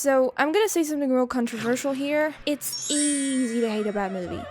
So I'm gonna say something real controversial here. It's easy to hate a bad movie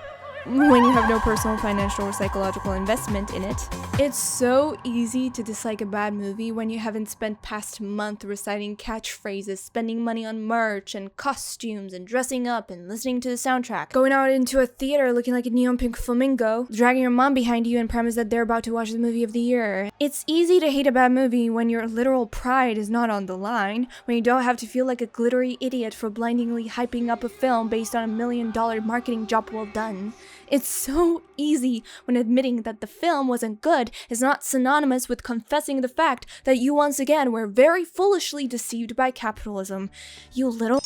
when you have no personal, financial, or psychological investment in it. It's so easy to dislike a bad movie when you haven't spent past month reciting catchphrases, spending money on merch and costumes and dressing up and listening to the soundtrack, going out into a theater looking like a neon pink flamingo, dragging your mom behind you and promise that they're about to watch the movie of the year. It's easy to hate a bad movie when your literal pride is not on the line, when you don't have to feel like a glittery idiot for blindingly hyping up a film based on $1 million marketing job well done. It's so easy when admitting that the film wasn't good is not synonymous with confessing the fact that you once again were very foolishly deceived by capitalism. You little...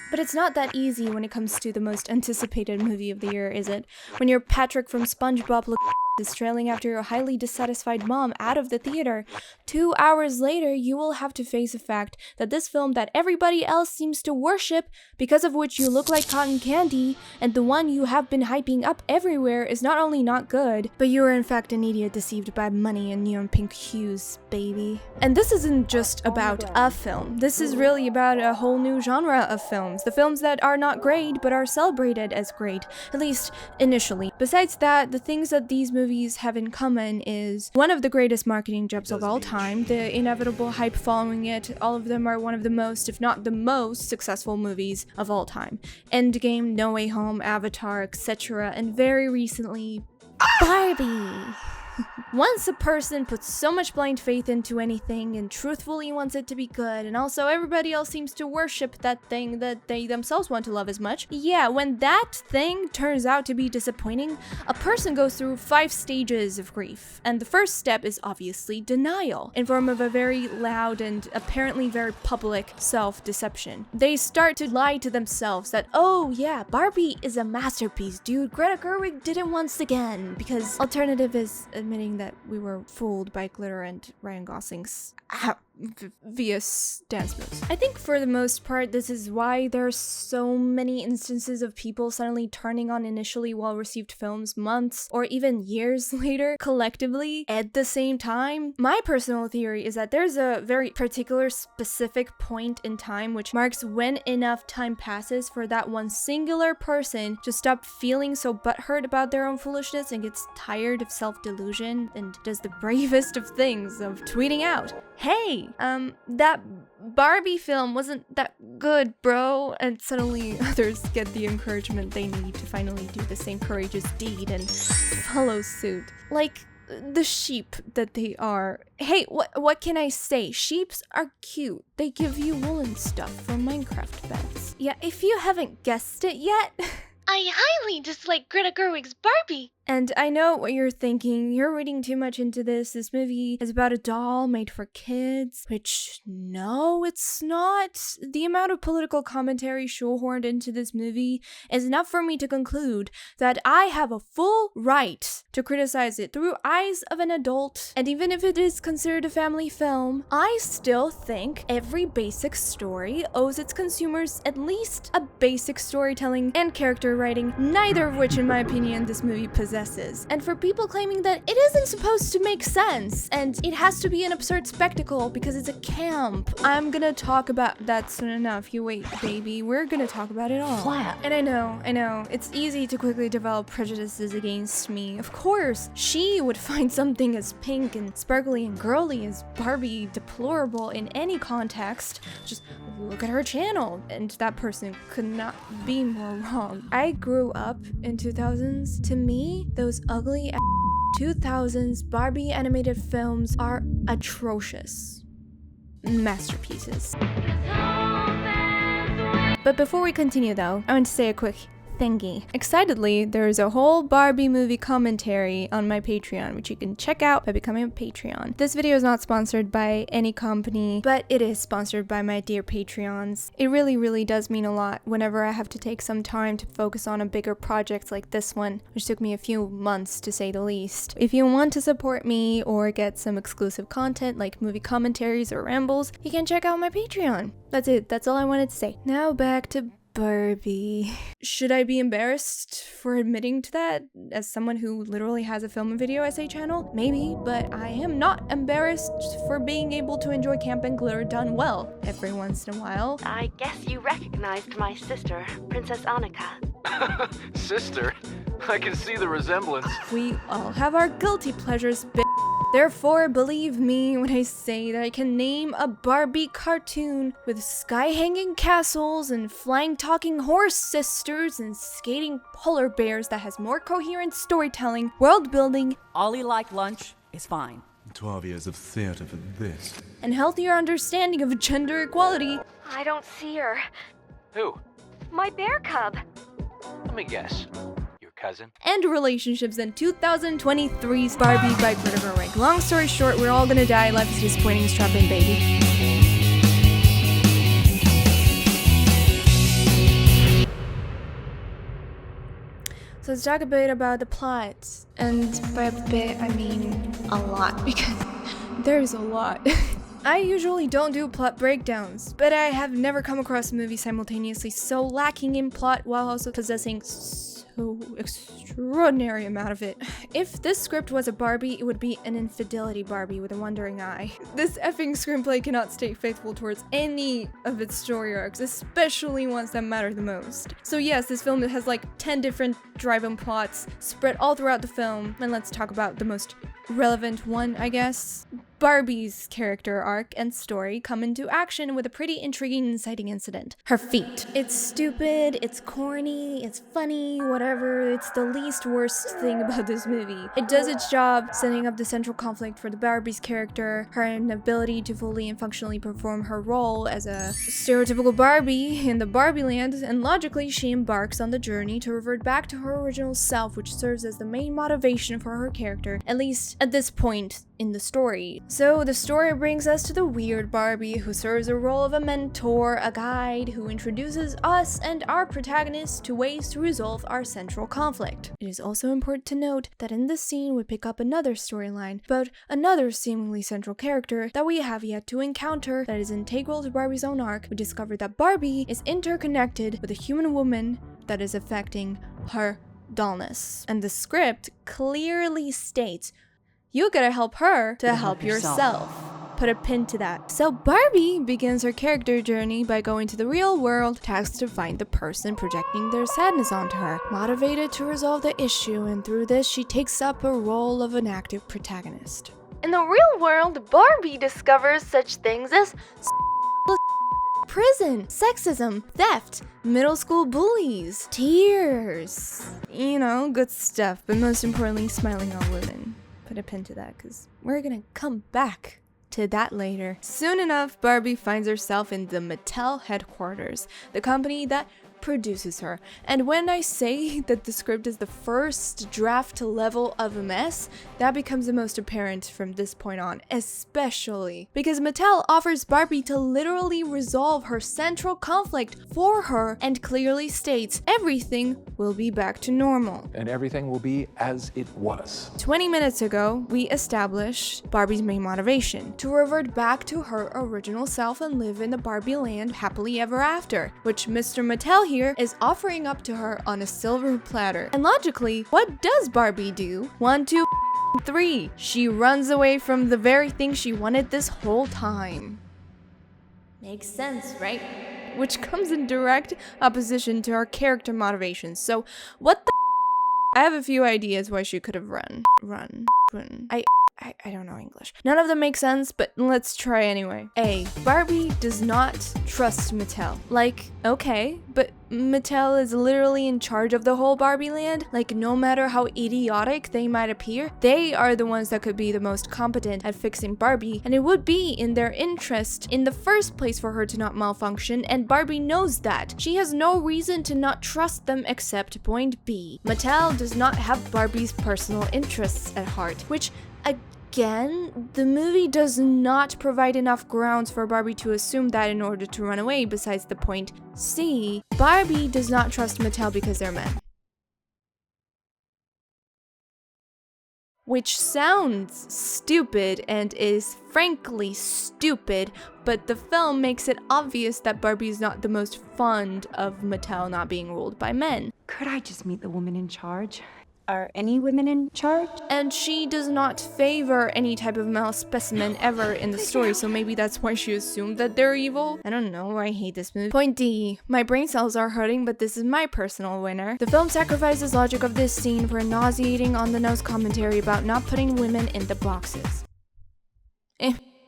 But it's not that easy when it comes to the most anticipated movie of the year, is it? When you're Patrick from SpongeBob is trailing after your highly dissatisfied mom out of the theater. 2 hours later, you will have to face the fact that this film that everybody else seems to worship, because of which you look like cotton candy, and the one you have been hyping up everywhere is not only not good, but you are in fact an idiot deceived by money and neon pink hues, baby. And this isn't just about a film. This is really about a whole new genre of films. The films that are not great, but are celebrated as great, at least initially. Besides that, the things that these movies have in common is one of the greatest marketing jobs of all time, the inevitable hype following it. All of them are one of the most, if not the most, successful movies of all time. Endgame, No Way Home, Avatar, etc. And very recently, Barbie. Once a person puts so much blind faith into anything and truthfully wants it to be good, and also everybody else seems to worship that thing that they themselves want to love as much, yeah, when that thing turns out to be disappointing, a person goes through 5 stages of grief. And the first step is obviously denial, in form of a very loud and apparently very public self-deception. They start to lie to themselves that, oh yeah, Barbie is a masterpiece, dude. Greta Gerwig did it once again, because alternative is admitting that we were fooled by glitter and Ryan Gosling's via dance moves. I think for the most part, this is why there are so many instances of people suddenly turning on initially well-received films months or even years later, collectively, at the same time. My personal theory is that there's a very particular specific point in time which marks when enough time passes for that one singular person to stop feeling so butthurt about their own foolishness and gets tired of self-delusion and does the bravest of things of tweeting out, hey, that Barbie film wasn't that good, bro. And suddenly others get the encouragement they need to finally do the same courageous deed and follow suit. Like the sheep that they are. Hey, what can I say? Sheeps are cute. They give you woolen stuff for Minecraft beds. Yeah, if you haven't guessed it yet... I highly dislike Greta Gerwig's Barbie. And I know what you're thinking. You're reading too much into this. This movie is about a doll made for kids, which no, it's not. The amount of political commentary shoehorned into this movie is enough for me to conclude that I have a full right to criticize it through eyes of an adult. And even if it is considered a family film, I still think every basic story owes its consumers at least a basic storytelling and character writing, neither of which, in my opinion, this movie possesses. And for people claiming that it isn't supposed to make sense and it has to be an absurd spectacle because it's a camp, I'm gonna talk about that soon enough. You wait, baby. We're gonna talk about it all. Flat. And I know, it's easy to quickly develop prejudices against me. Of course, she would find something as pink and sparkly and girly as Barbie deplorable in any context. Just look at her channel, and that person could not be more wrong. I grew up in 2000s. To me, those ugly 2000s Barbie animated films are atrocious masterpieces. But before we continue though, I want to say a quick thingy. Excitedly, there's a whole Barbie movie commentary on my Patreon, which you can check out by becoming a Patreon. This video is not sponsored by any company, but it is sponsored by my dear Patreons. It really, really does mean a lot whenever I have to take some time to focus on a bigger project like this one, which took me a few months to say the least. If you want to support me or get some exclusive content like movie commentaries or rambles, you can check out my Patreon. That's it. That's all I wanted to say. Now back to Barbie. Should I be embarrassed for admitting to that as someone who literally has a film and video essay channel? Maybe, but I am not embarrassed for being able to enjoy camp and glitter done well every once in a while. I guess you recognized my sister, Princess Annika. Sister? I can see the resemblance. We all have our guilty pleasures, bitch. Therefore, believe me when I say that I can name a Barbie cartoon with sky-hanging castles and flying talking horse sisters and skating polar bears that has more coherent storytelling, world building, Ollie-like lunch is fine. 12 years of theater for this. and healthier understanding of gender equality. I don't see her. Who? My bear cub. Let me guess. Your cousin? And relationships in 2023's Barbie by Greta Gerwig. Long story short, we're all gonna die. Life is disappointing. Strap in, baby. So let's talk a bit about the plot. And by a bit, I mean a lot, because there's a lot. I usually don't do plot breakdowns, but I have never come across a movie simultaneously so lacking in plot while also possessing so extraordinary amount of it. If this script was a Barbie, it would be an infidelity Barbie with a wondering eye. This effing screenplay cannot stay faithful towards any of its story arcs, especially ones that matter the most. So yes, this film has like 10 different drive-in plots spread all throughout the film, and let's talk about the most relevant one, I guess. Barbie's character arc and story come into action with a pretty intriguing and inciting incident. Her feet. It's stupid, it's corny, it's funny, whatever. It's the least worst thing about this movie. It does its job setting up the central conflict for the Barbie's character, her inability to fully and functionally perform her role as a stereotypical Barbie in the Barbie land, and logically she embarks on the journey to revert back to her original self, which serves as the main motivation for her character, at least at this point in the story. So the story brings us to the weird Barbie, who serves the role of a mentor, a guide, who introduces us and our protagonist to ways to resolve our central conflict. It is also important to note that in this scene we pick up another storyline about another seemingly central character that we have yet to encounter that is integral to Barbie's own arc. We discover that Barbie is interconnected with a human woman that is affecting her dollness. And the script clearly states you gotta help her to help yourself. Put a pin to that. So Barbie begins her character journey by going to the real world, tasked to find the person projecting their sadness onto her, motivated to resolve the issue, and through this she takes up a role of an active protagonist. In the real world, Barbie discovers such things as prison, sexism, theft, middle school bullies, tears. You know, good stuff, but most importantly, smiling on women. Put a pin to that, because we're gonna come back to that later. Soon enough, Barbie finds herself in the Mattel headquarters, the company that produces her. And when I say that the script is the first draft level of a mess, that becomes the most apparent from this point on, especially because Mattel offers Barbie to literally resolve her central conflict for her and clearly states everything will be back to normal. And everything will be as it was. 20 minutes ago, we established Barbie's main motivation, to revert back to her original self and live in the Barbie land happily ever after, which Mr. Mattel here is offering up to her on a silver platter. And logically, what does Barbie do? 1, 2, 3. She runs away from the very thing she wanted this whole time. Makes sense, right? Which comes in direct opposition to her character motivations. So, what the I have a few ideas why she could have run. I don't know English. None of them make sense, but let's try anyway. A. Barbie does not trust Mattel. Like, okay, but Mattel is literally in charge of the whole Barbie land. Like, no matter how idiotic they might appear, they are the ones that could be the most competent at fixing Barbie, and it would be in their interest in the first place for her to not malfunction, and Barbie knows that. She has no reason to not trust them except point B. Mattel does not have Barbie's personal interests at heart, which, again, the movie does not provide enough grounds for Barbie to assume that in order to run away, besides the point C. Barbie does not trust Mattel because they're men. which sounds stupid and is frankly stupid, but the film makes it obvious that Barbie is not the most fond of Mattel not being ruled by men. Could I just meet the woman in charge? Are any women in charge? And she does not favor any type of male specimen ever in the story, so maybe that's why she assumed that they're evil. I don't know, I hate this movie. Point D. My brain cells are hurting, but this is my personal winner. The film sacrifices logic of this scene for nauseating on-the-nose commentary about not putting women in the boxes.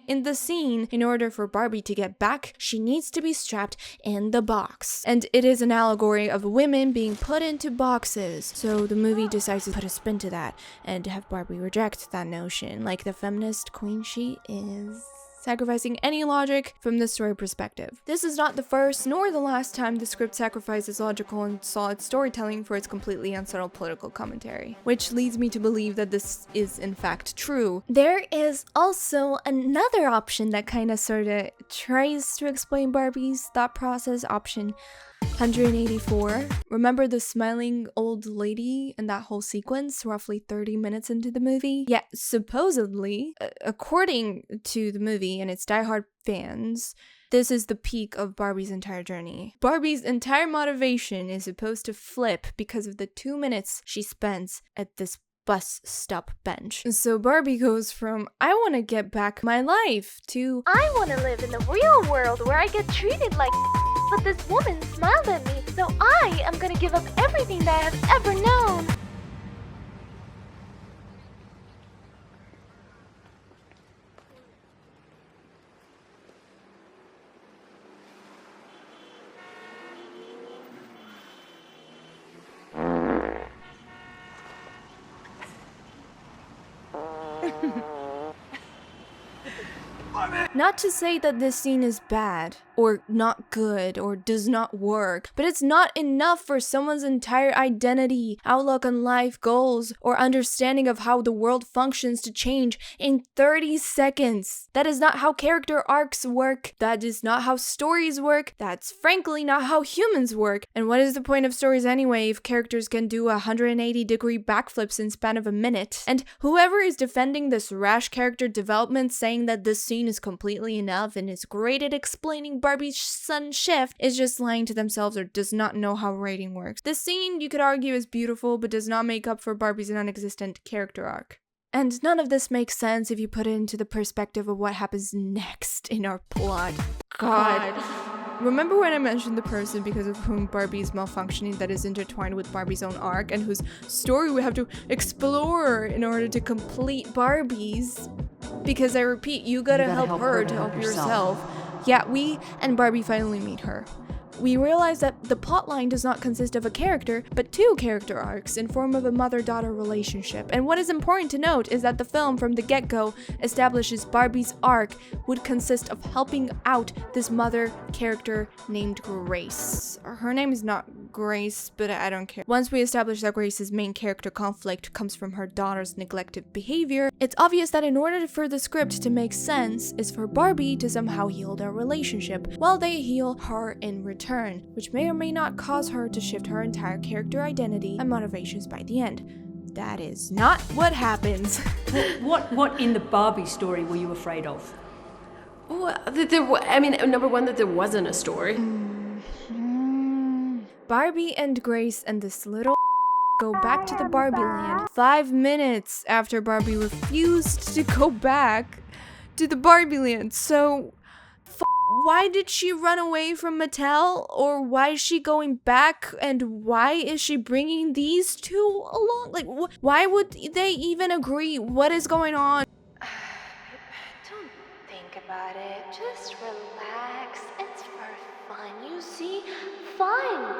In the scene, in order for Barbie to get back, she needs to be strapped in the box. And it is an allegory of women being put into boxes. So the movie decides to put a spin to that and have Barbie reject that notion, like the feminist queen she is, sacrificing any logic from the story perspective. This is not the first nor the last time the script sacrifices logical and solid storytelling for its completely unsettled political commentary, which leads me to believe that this is in fact true. There is also another option that kind of sort of tries to explain Barbie's thought process, option 184. Remember the smiling old lady in that whole sequence roughly 30 minutes into the movie? Yeah, supposedly, according to the movie and its diehard fans, this is the peak of Barbie's entire journey. Barbie's entire motivation is supposed to flip because of the 2 minutes she spends at this bus stop bench. So Barbie goes from, I want to get back my life, to, I want to live in the real world where I get treated like but this woman smiled at me, so I am gonna give up everything that I have ever known. Not to say that this scene is bad, or not good, or does not work, but it's not enough for someone's entire identity, outlook on life, goals, or understanding of how the world functions to change in 30 seconds. That is not how character arcs work. That is not how stories work. That's frankly not how humans work. And what is the point of stories anyway if characters can do 180-degree backflips in span of a minute? And whoever is defending this rash character development, saying that this scene is completely enough and is great at explaining Barbie's sudden shift, is just lying to themselves or does not know how writing works. This scene, you could argue, is beautiful but does not make up for Barbie's non-existent character arc. And none of this makes sense if you put it into the perspective of what happens next in our plot. God. Remember when I mentioned the person because of whom Barbie is malfunctioning that is intertwined with Barbie's own arc and whose story we have to explore in order to complete Barbie's? Because I repeat, you gotta help her to help yourself. Yeah, we and Barbie finally meet her. We realize that the plotline does not consist of a character, but two character arcs in form of a mother-daughter relationship. And what is important to note is that the film from the get-go establishes Barbie's arc would consist of helping out this mother character named Grace. Her name is not Grace, but I don't care. Once we establish that Grace's main character conflict comes from her daughter's neglected behavior, it's obvious that in order for the script to make sense is for Barbie to somehow heal their relationship, while they heal her in return, which may or may not cause her to shift her entire character identity and motivations by the end. That is not what happens. What in the Barbie story were you afraid of? Well, number one, that there wasn't a story. Barbie and Grace and this little go back to the Barbie land 5 minutes after Barbie refused to go back to the Barbie land. So why did she run away from Mattel? Or why is she going back? And why is she bringing these two along? Like, why would they even agree? What is going on? Don't think about it. Just relax. It's for fun. You see? Fun.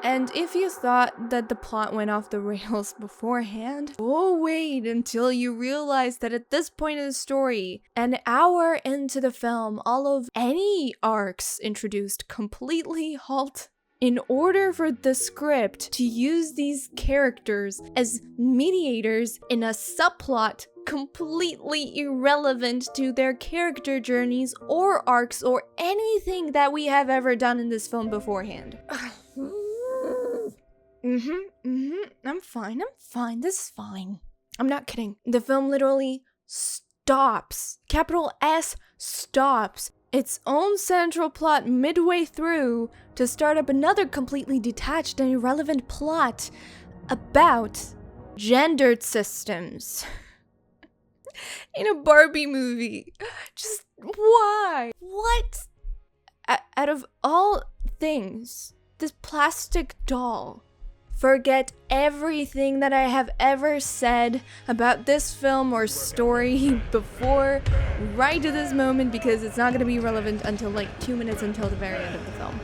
And if you thought that the plot went off the rails beforehand, oh wait until you realize that at this point in the story, an hour into the film, all of any arcs introduced completely halt. In order for the script to use these characters as mediators in a subplot completely irrelevant to their character journeys or arcs or anything that we have ever done in this film beforehand. I'm fine, this is fine. I'm not kidding. The film literally stops. Capital S stops its own central plot midway through to start up another completely detached and irrelevant plot about gendered systems in a Barbie movie. Just why? What? Out of all things, this plastic doll. Forget everything that I have ever said about this film or story before, right to this moment, because it's not going to be relevant until like 2 minutes until the very end of the film.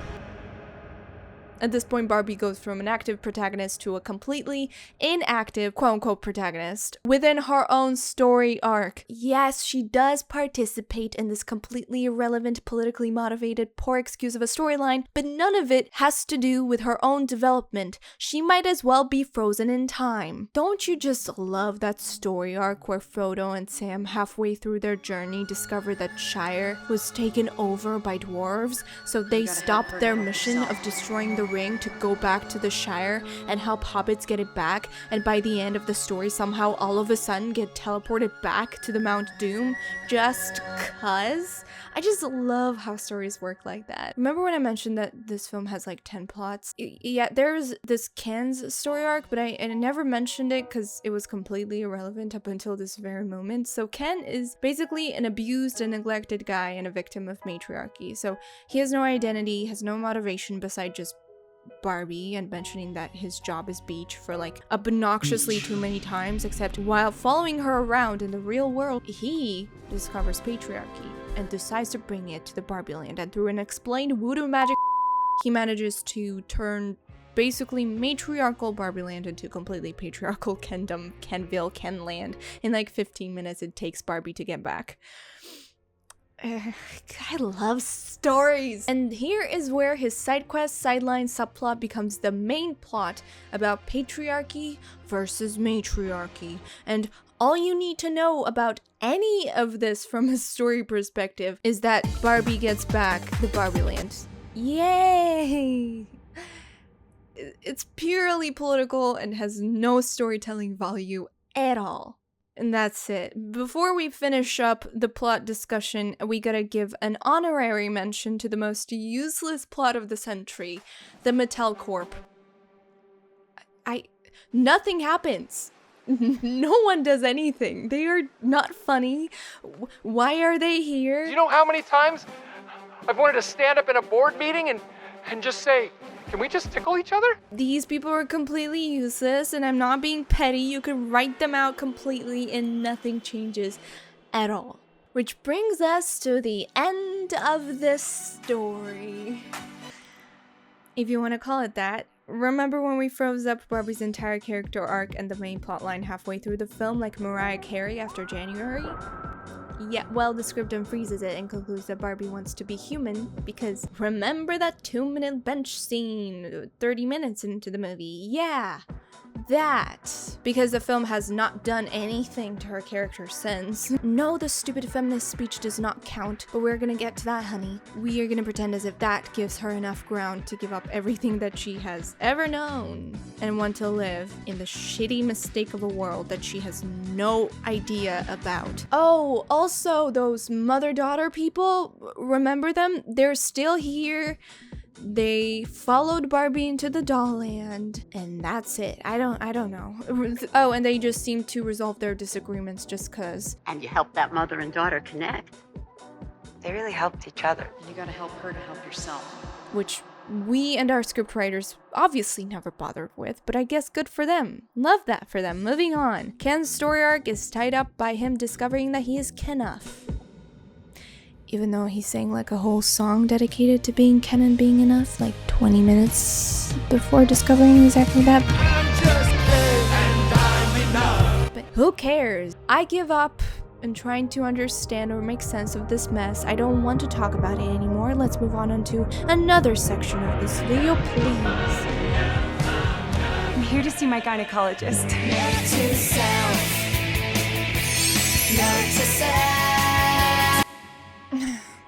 At this point, Barbie goes from an active protagonist to a completely inactive, quote-unquote, protagonist within her own story arc. Yes, she does participate in this completely irrelevant, politically motivated, poor excuse of a storyline, but none of it has to do with her own development. She might as well be frozen in time. Don't you just love that story arc where Frodo and Sam, halfway through their journey, discover that Shire was taken over by dwarves, so they stopped their mission of destroying the ring to go back to the Shire and help hobbits get it back, and by the end of the story somehow all of a sudden get teleported back to the Mount Doom just cuz? I just love how stories work like that. Remember when I mentioned that this film has like 10 plots? Yeah, there's this Ken's story arc, but I never mentioned it because it was completely irrelevant up until this very moment. So Ken is basically an abused and neglected guy and a victim of matriarchy. So he has no identity, has no motivation beside just Barbie, and mentioning that his job is beach for like obnoxiously too many times, except while following her around in the real world, he discovers patriarchy and decides to bring it to the Barbie land, and through an explained voodoo magic he manages to turn basically matriarchal Barbie land into completely patriarchal Kendom, Kenville, Kenland in like 15 minutes it takes Barbie to get back. I love stories. And here is where his side quest, sideline, subplot becomes the main plot about patriarchy versus matriarchy. And all you need to know about any of this from a story perspective is that Barbie gets back the Barbie land. Yay! It's purely political and has no storytelling value at all. And that's it. Before we finish up the plot discussion, we gotta give an honorary mention to the most useless plot of the century, the Mattel Corp. Nothing happens. No one does anything. They are not funny. Why are they here? Do you know how many times I've wanted to stand up in a board meeting and just say, can we just tickle each other? These people are completely useless, and I'm not being petty. You can write them out completely and nothing changes at all. Which brings us to the end of this story, if you want to call it that. Remember when we froze up Barbie's entire character arc and the main plotline halfway through the film like Mariah Carey after January? Yeah, well, the script unfreezes it and concludes that Barbie wants to be human because remember that 2-minute bench scene 30 minutes into the movie? Yeah, that. Because the film has not done anything to her character since. No, the stupid feminist speech does not count, but we're gonna get to that, honey. We are gonna pretend as if that gives her enough ground to give up everything that she has ever known and want to live in the shitty mistake of a world that she has no idea about. Oh, also, those mother-daughter people, remember them? They're still here. They followed Barbie into the doll land, and that's it. I don't know. Oh, and they just seem to resolve their disagreements just cause. And you helped that mother and daughter connect. They really helped each other. You gotta help her to help yourself. Which we and our scriptwriters obviously never bothered with, but I guess good for them. Love that for them. Moving on. Ken's story arc is tied up by him discovering that he is Kenuff. Even though he sang like a whole song dedicated to being Ken and being enough, like 20 minutes before discovering exactly that. But who cares? I give up on trying to understand or make sense of this mess. I don't want to talk about it anymore. Let's move on to another section of this video, please. I'm here to see my gynecologist. Note to self. Note to self.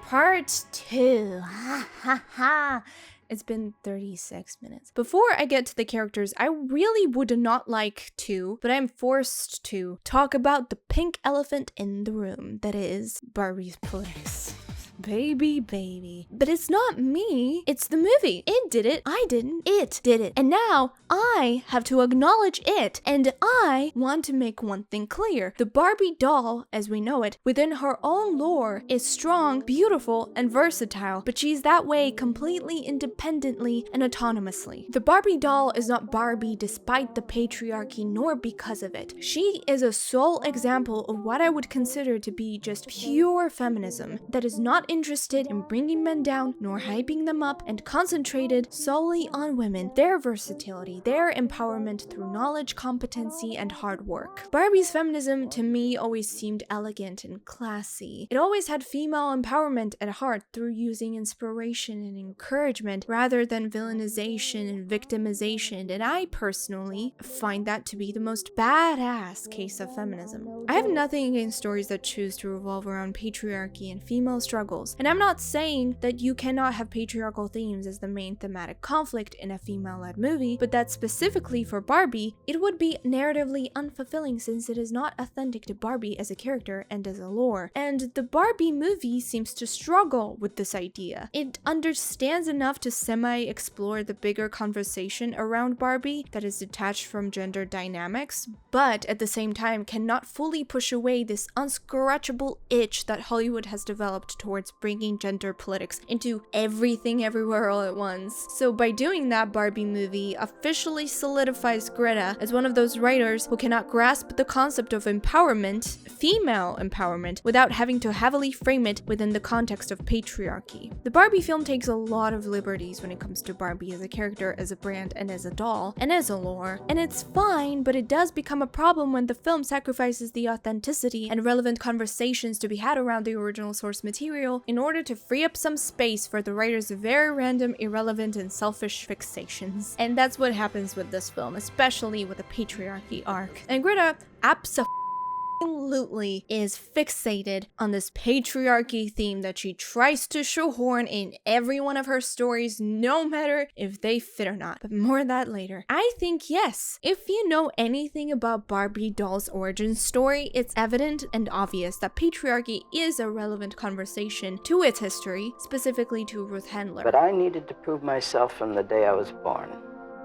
Part 2. Ha ha ha. It's been 36 minutes. Before I get to the characters, I really would not like to, but I'm forced to, talk about the pink elephant in the room that is Barbie's politics. Baby. But it's not me, it's the movie. It did it, I didn't, it did it. And now I have to acknowledge it. And I want to make one thing clear. The Barbie doll, as we know it, within her own lore, is strong, beautiful, and versatile, but she's that way completely independently and autonomously. The Barbie doll is not Barbie despite the patriarchy nor because of it. She is a sole example of what I would consider to be just pure feminism that is not interested in bringing men down nor hyping them up and concentrated solely on women, their versatility, their empowerment through knowledge, competency, and hard work. Barbie's feminism to me always seemed elegant and classy. It always had female empowerment at heart through using inspiration and encouragement rather than villainization and victimization, and I personally find that to be the most badass case of feminism. I have nothing against stories that choose to revolve around patriarchy and female struggles, and I'm not saying that you cannot have patriarchal themes as the main thematic conflict in a female-led movie, but that specifically for Barbie, it would be narratively unfulfilling since it is not authentic to Barbie as a character and as a lore. And the Barbie movie seems to struggle with this idea. It understands enough to semi-explore the bigger conversation around Barbie that is detached from gender dynamics, but at the same time cannot fully push away this unscratchable itch that Hollywood has developed towards bringing gender politics into everything everywhere all at once. So by doing that, Barbie movie officially solidifies Greta as one of those writers who cannot grasp the concept of empowerment, female empowerment, without having to heavily frame it within the context of patriarchy. The Barbie film takes a lot of liberties when it comes to Barbie as a character, as a brand, and as a doll, and as a lore, and it's fine, but it does become a problem when the film sacrifices the authenticity and relevant conversations to be had around the original source material in order to free up some space for the writer's very random, irrelevant, and selfish fixations. And that's what happens with this film, especially with the patriarchy arc. And Greta absolutely is fixated on this patriarchy theme that she tries to shoehorn in every one of her stories, no matter if they fit or not. But more of that later. I think yes, if you know anything about Barbie doll's origin story, it's evident and obvious that patriarchy is a relevant conversation to its history, specifically to Ruth Handler. But I needed to prove myself from the day I was born.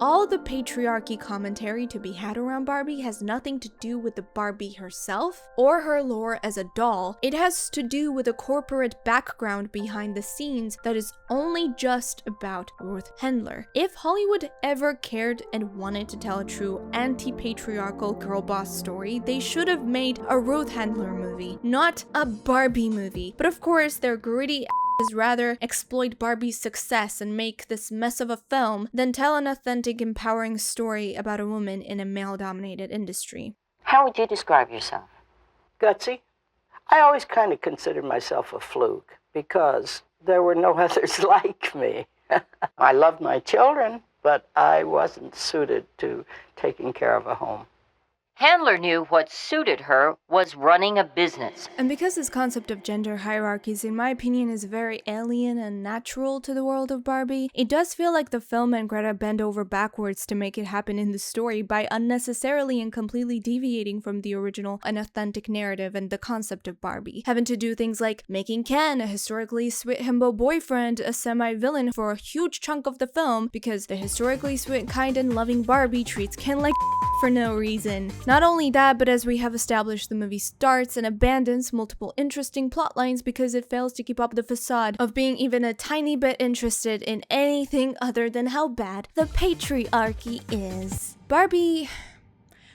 All the patriarchy commentary to be had around Barbie has nothing to do with the Barbie herself or her lore as a doll. It has to do with a corporate background behind the scenes that is only just about Ruth Handler. If Hollywood ever cared and wanted to tell a true anti-patriarchal girl boss story, they should have made a Ruth Handler movie, not a Barbie movie. But of course, their gritty is rather exploit Barbie's success and make this mess of a film than tell an authentic, empowering story about a woman in a male-dominated industry. How would you describe yourself? Gutsy. I always kind of considered myself a fluke because there were no others like me. I loved my children, but I wasn't suited to taking care of a home. Handler knew what suited her was running a business. And because this concept of gender hierarchies, in my opinion, is very alien and natural to the world of Barbie, it does feel like the film and Greta bend over backwards to make it happen in the story by unnecessarily and completely deviating from the original and authentic narrative and the concept of Barbie. Having to do things like making Ken, a historically sweet himbo boyfriend, a semi-villain for a huge chunk of the film because the historically sweet, kind, and loving Barbie treats Ken like for no reason. Not only that, but as we have established, the movie starts and abandons multiple interesting plot lines because it fails to keep up the facade of being even a tiny bit interested in anything other than how bad the patriarchy is. Barbie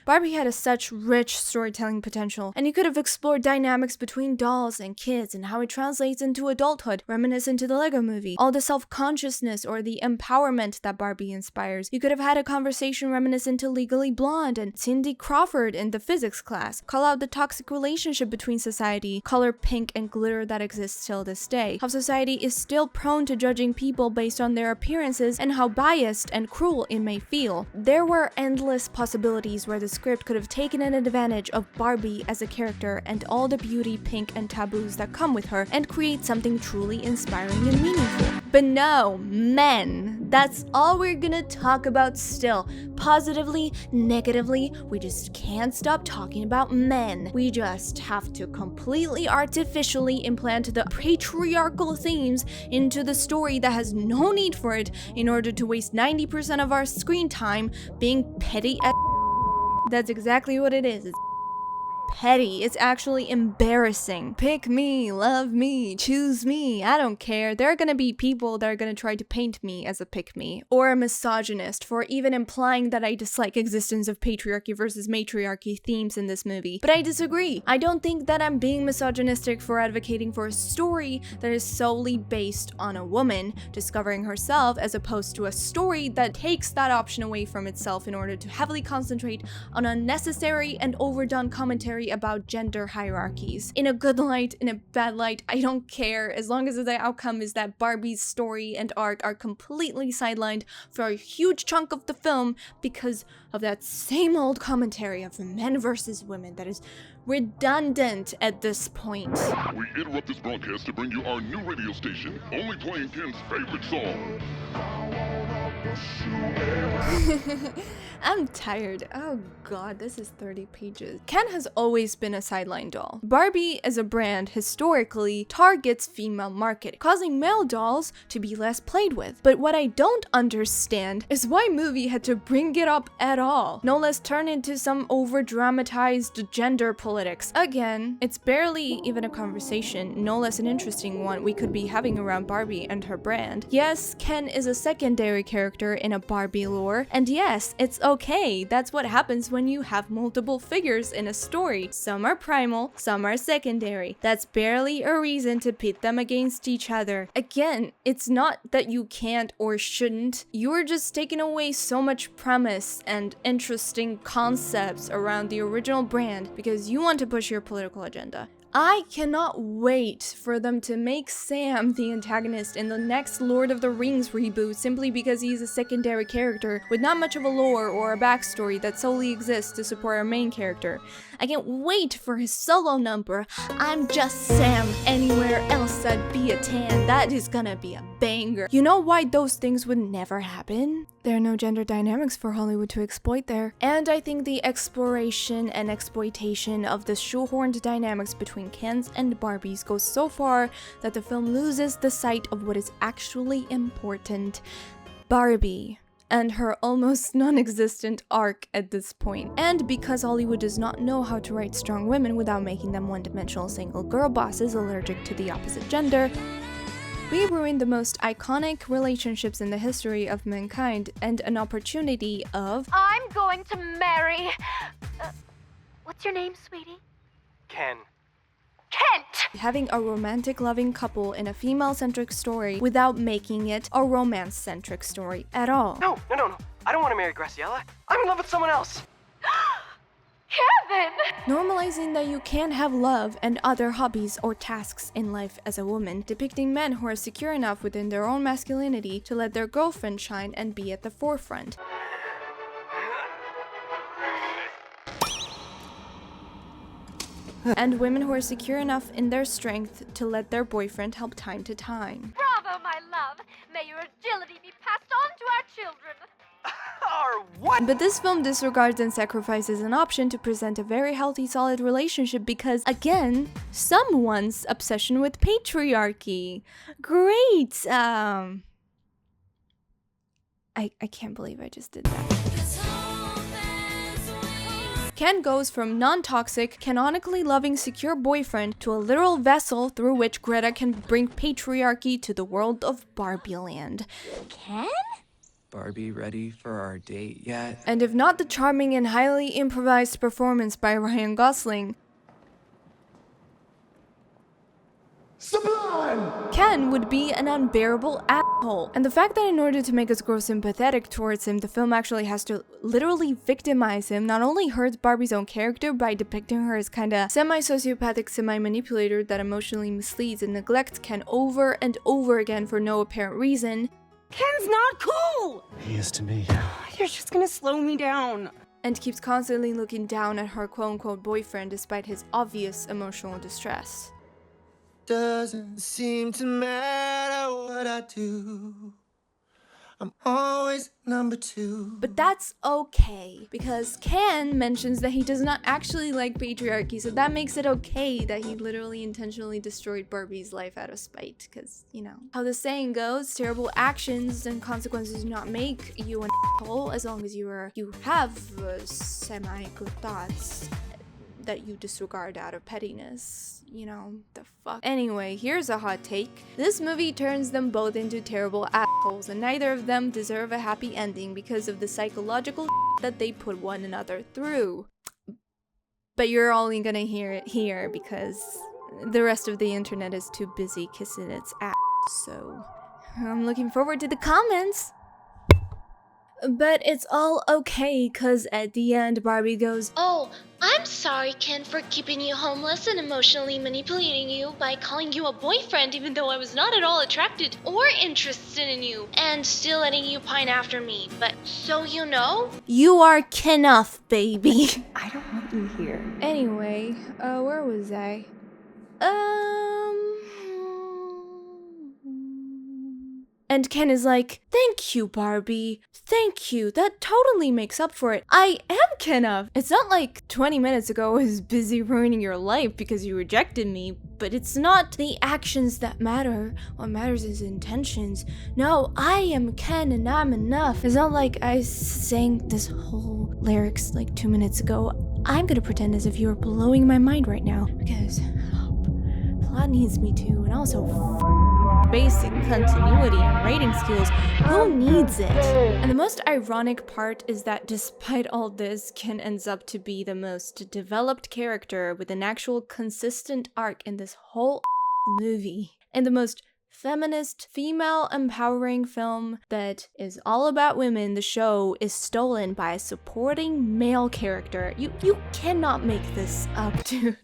had such rich storytelling potential, and you could have explored dynamics between dolls and kids and how it translates into adulthood, reminiscent to the Lego movie, all the self-consciousness or the empowerment that Barbie inspires. You could have had a conversation reminiscent to Legally Blonde and Cindy Crawford in the physics class, call out the toxic relationship between society, color pink and glitter that exists till this day, how society is still prone to judging people based on their appearances and how biased and cruel it may feel. There were endless possibilities where the script could have taken an advantage of Barbie as a character and all the beauty, pink, and taboos that come with her and create something truly inspiring and meaningful. But no, men. That's all we're gonna talk about still. Positively, negatively, we just can't stop talking about men. We just have to completely artificially implant the patriarchal themes into the story that has no need for it in order to waste 90% of our screen time being petty as. That's exactly what it is. It's petty. It's actually embarrassing. Pick me, love me, choose me. I don't care. There are gonna be people that are gonna try to paint me as a pick me or a misogynist for even implying that I dislike existence of patriarchy versus matriarchy themes in this movie. But I disagree. I don't think that I'm being misogynistic for advocating for a story that is solely based on a woman discovering herself, as opposed to a story that takes that option away from itself in order to heavily concentrate on unnecessary and overdone commentary about gender hierarchies. In a good light, in a bad light, I don't care, as long as the outcome is that Barbie's story and arc are completely sidelined for a huge chunk of the film because of that same old commentary of men versus women that is redundant at this point. We interrupt this broadcast to bring you our new radio station, only playing Ken's favorite song. I'm tired. Oh god, this is 30 pages. Ken has always been a sideline doll. Barbie as a brand historically targets female market, causing male dolls to be less played with. But what I don't understand is why movie had to bring it up at all, no less turn into some over-dramatized gender politics. Again, it's barely even a conversation, no less an interesting one we could be having around Barbie and her brand. Yes, Ken is a secondary character in a Barbie lore, and yes, it's okay. That's what happens when you have multiple figures in a story. Some are primal, some are secondary. That's barely a reason to pit them against each other. Again, it's not that you can't or shouldn't. You're just taking away so much premise and interesting concepts around the original brand because you want to push your political agenda. I cannot wait for them to make Sam the antagonist in the next Lord of the Rings reboot simply because he's a secondary character with not much of a lore or a backstory that solely exists to support our main character. I can't wait for his solo number, I'm Just Sam, anywhere else I'd be a tan. That is gonna be a banger. You know why those things would never happen? There are no gender dynamics for Hollywood to exploit there. And I think the exploration and exploitation of the shoehorned dynamics between Kens and Barbies goes so far that the film loses the sight of what is actually important. Barbie and her almost non-existent arc at this point. And because Hollywood does not know how to write strong women without making them one-dimensional single girl bosses allergic to the opposite gender, we ruined the most iconic relationships in the history of mankind and an opportunity of... I'm going to marry... what's your name, sweetie? Ken. Kent! Having a romantic loving couple in a female-centric story without making it a romance-centric story at all. No. I don't want to marry Graciela. I'm in love with someone else. Kevin! Normalizing that you can have love and other hobbies or tasks in life as a woman, depicting men who are secure enough within their own masculinity to let their girlfriend shine and be at the forefront. And women who are secure enough in their strength to let their boyfriend help time to time. Bravo, my love! May your agility be passed on to our children! Or what? But this film disregards and sacrifices an option to present a very healthy, solid relationship because, again, someone's obsession with patriarchy. Great! I can't believe I just did that. Ken goes from non-toxic, canonically loving, secure boyfriend to a literal vessel through which Greta can bring patriarchy to the world of Barbie land. Ken? Barbie ready for our date yet? And if not the charming and highly improvised performance by Ryan Gosling, Sublime! Ken would be an unbearable asshole. And the fact that in order to make us grow sympathetic towards him, the film actually has to literally victimize him not only hurts Barbie's own character by depicting her as kinda semi-sociopathic, semi-manipulator that emotionally misleads and neglects Ken over and over again for no apparent reason. Ken's not cool! He is to me. You're just gonna slow me down. And keeps constantly looking down at her quote-unquote boyfriend despite his obvious emotional distress. doesn't seem to matter what I do. I'm always number 2. But that's okay, because Ken mentions that he does not actually like patriarchy, so that makes it okay that he literally intentionally destroyed Barbie's life out of spite, because, you know, how the saying goes, terrible actions and consequences do not make you an asshole, as long as you have semi-good thoughts that you disregard out of pettiness, you know, the fuck. Anyway, here's a hot take. This movie turns them both into terrible assholes, and neither of them deserve a happy ending because of the psychological that they put one another through. But you're only gonna hear it here because the rest of the internet is too busy kissing its ass, so I'm looking forward to the comments. But it's all okay, cause at the end Barbie goes, "Oh, I'm sorry, Ken, for keeping you homeless and emotionally manipulating you by calling you a boyfriend even though I was not at all attracted or interested in you, and still letting you pine after me. But so you know, you are Kenough, baby." I don't want you here. Anyway, where was I? And Ken is like, "Thank you, Barbie. Thank you. That totally makes up for it. I am Kenough. It's not like 20 minutes ago I was busy ruining your life because you rejected me, but it's not the actions that matter. What matters is intentions. No, I am Ken and I'm enough." It's not like I sang this whole lyrics like 2 minutes ago. I'm gonna pretend as if you're blowing my mind right now because plot needs me to, and also basic continuity and writing skills. Who needs it? And the most ironic part is that despite all this, Ken ends up to be the most developed character with an actual consistent arc in this whole movie. And the most feminist, female empowering film that is all about women, the show is stolen by a supporting male character. You cannot make this up, dude.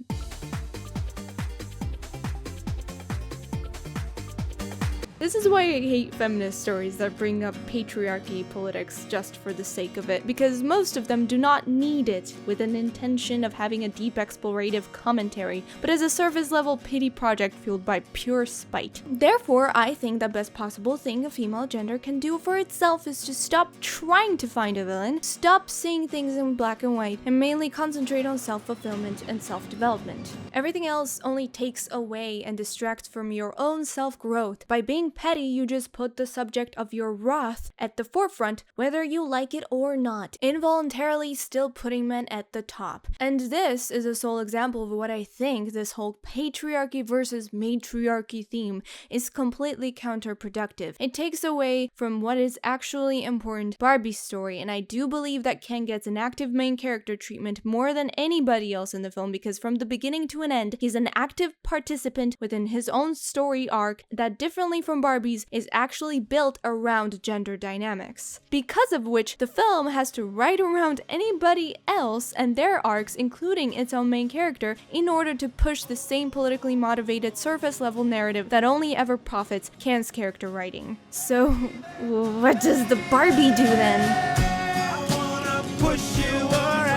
This is why I hate feminist stories that bring up patriarchy politics just for the sake of it, because most of them do not need it with an intention of having a deep explorative commentary, but as a surface-level pity project fueled by pure spite. Therefore, I think the best possible thing a female gender can do for itself is to stop trying to find a villain, stop seeing things in black and white, and mainly concentrate on self-fulfillment and self-development. Everything else only takes away and distracts from your own self-growth. By being petty, you just put the subject of your wrath at the forefront, whether you like it or not, involuntarily still putting men at the top. And this is a sole example of what I think this whole patriarchy versus matriarchy theme is completely counterproductive. It takes away from what is actually important, Barbie's story, and I do believe that Ken gets an active main character treatment more than anybody else in the film, because from the beginning to an end, he's an active participant within his own story arc that, differently from Barbie's, is actually built around gender dynamics. Because of which, the film has to write around anybody else and their arcs, including its own main character, in order to push the same politically motivated surface level narrative that only ever profits Ken's character writing. So, what does the Barbie do then? I wanna push you around.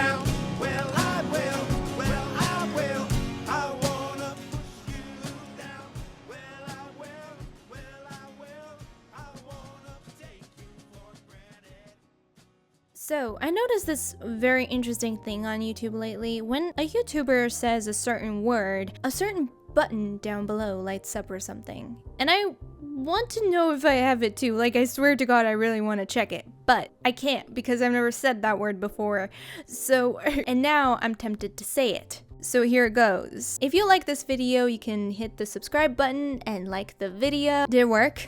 So, I noticed this very interesting thing on YouTube lately. When a YouTuber says a certain word, a certain button down below lights up or something. And I want to know if I have it too. Like, I swear to God, I really want to check it. But I can't because I've never said that word before. So, and now I'm tempted to say it. So here it goes. If you like this video, you can hit the subscribe button and like the video. Did it work?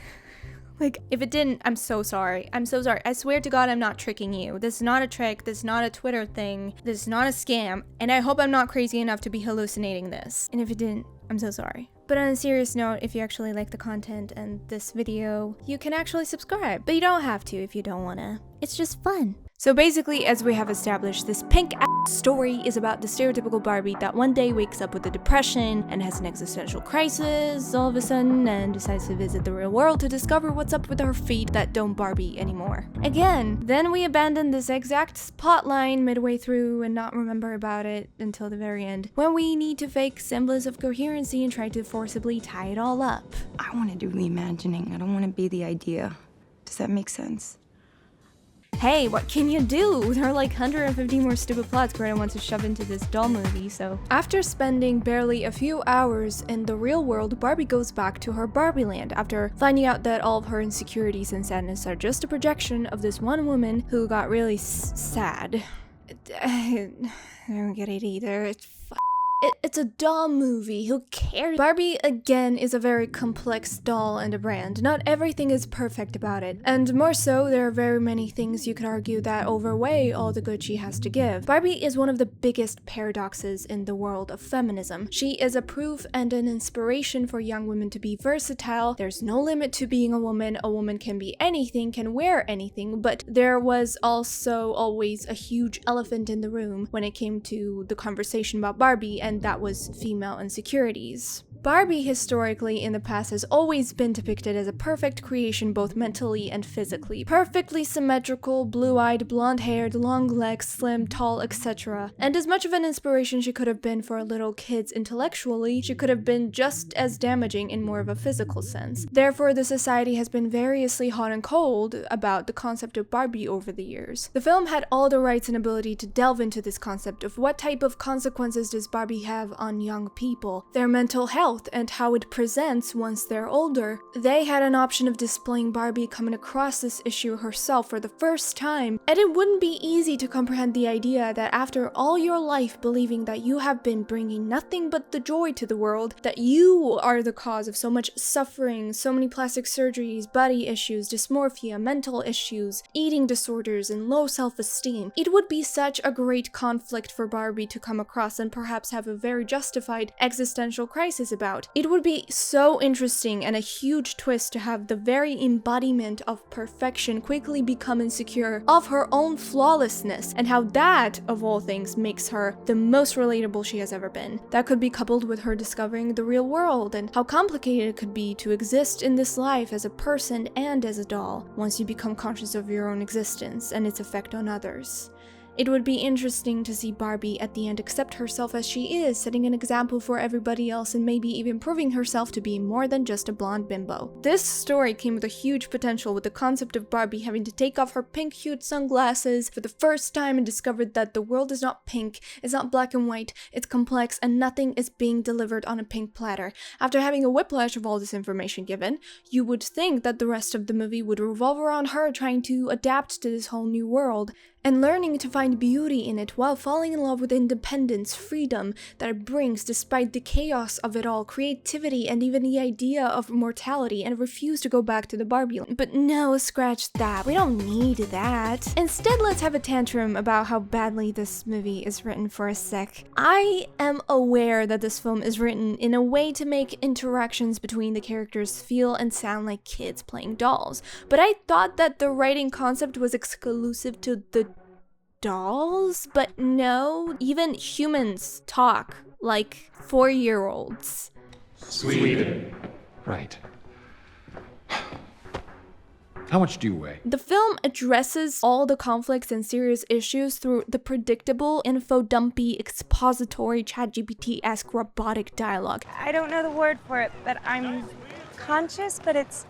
Like, if it didn't, I'm so sorry. I'm so sorry. I swear to God, I'm not tricking you. This is not a trick. This is not a Twitter thing. This is not a scam. And I hope I'm not crazy enough to be hallucinating this. And if it didn't, I'm so sorry. But on a serious note, if you actually like the content and this video, you can actually subscribe. But you don't have to if you don't wanna. It's just fun. So basically, as we have established, this pink-ass story is about the stereotypical Barbie that one day wakes up with a depression and has an existential crisis all of a sudden and decides to visit the real world to discover what's up with her feet that don't Barbie anymore. Again, then we abandon this exact plotline midway through and not remember about it until the very end, when we need to fake semblance of coherency and try to forcibly tie it all up. I want to do the imagining. I don't want to be the idea. Does that make sense? Hey, what can you do? There are like 150 more stupid plots Greta wants to shove into this doll movie, so. After spending barely a few hours in the real world, Barbie goes back to her Barbie land after finding out that all of her insecurities and sadness are just a projection of this one woman who got really sad. I don't get it either. It's a doll movie, who cares? Barbie, again, is a very complex doll and a brand. Not everything is perfect about it. And more so, there are very many things you could argue that overweigh all the good she has to give. Barbie is one of the biggest paradoxes in the world of feminism. She is a proof and an inspiration for young women to be versatile. There's no limit to being a woman. A woman can be anything, can wear anything, but there was also always a huge elephant in the room when it came to the conversation about Barbie, and that was female insecurities. Barbie historically in the past has always been depicted as a perfect creation both mentally and physically. Perfectly symmetrical, blue-eyed, blonde-haired, long legs, slim, tall, etc. And as much of an inspiration she could have been for little kids intellectually, she could have been just as damaging in more of a physical sense. Therefore, the society has been variously hot and cold about the concept of Barbie over the years. The film had all the rights and ability to delve into this concept of what type of consequences does Barbie have on young people, their mental health, and how it presents once they're older. They had an option of displaying Barbie coming across this issue herself for the first time, and it wouldn't be easy to comprehend the idea that after all your life believing that you have been bringing nothing but the joy to the world, that you are the cause of so much suffering, so many plastic surgeries, body issues, dysmorphia, mental issues, eating disorders, and low self-esteem. It would be such a great conflict for Barbie to come across and perhaps have a very justified existential crisis about. It would be so interesting and a huge twist to have the very embodiment of perfection quickly become insecure of her own flawlessness, and how that, of all things, makes her the most relatable she has ever been. That could be coupled with her discovering the real world and how complicated it could be to exist in this life as a person and as a doll once you become conscious of your own existence and its effect on others. It would be interesting to see Barbie at the end accept herself as she is, setting an example for everybody else and maybe even proving herself to be more than just a blonde bimbo. This story came with a huge potential, with the concept of Barbie having to take off her pink-hued sunglasses for the first time and discovered that the world is not pink, it's not black and white, it's complex, and nothing is being delivered on a pink platter. After having a whiplash of all this information given, you would think that the rest of the movie would revolve around her trying to adapt to this whole new world, and learning to find beauty in it while falling in love with independence, freedom that it brings despite the chaos of it all, creativity, and even the idea of mortality, and refuse to go back to the Barbie land. But no, scratch that. We don't need that. Instead, let's have a tantrum about how badly this movie is written for a sec. I am aware that this film is written in a way to make interactions between the characters feel and sound like kids playing dolls, but I thought that the writing concept was exclusive to the dolls, but no, even humans talk like 4-year-olds. Sweden. Right. How much do you weigh? The film addresses all the conflicts and serious issues through the predictable, info-dumpy, expository, ChatGPT-esque robotic dialogue. I don't know the word for it, but I'm conscious, but it's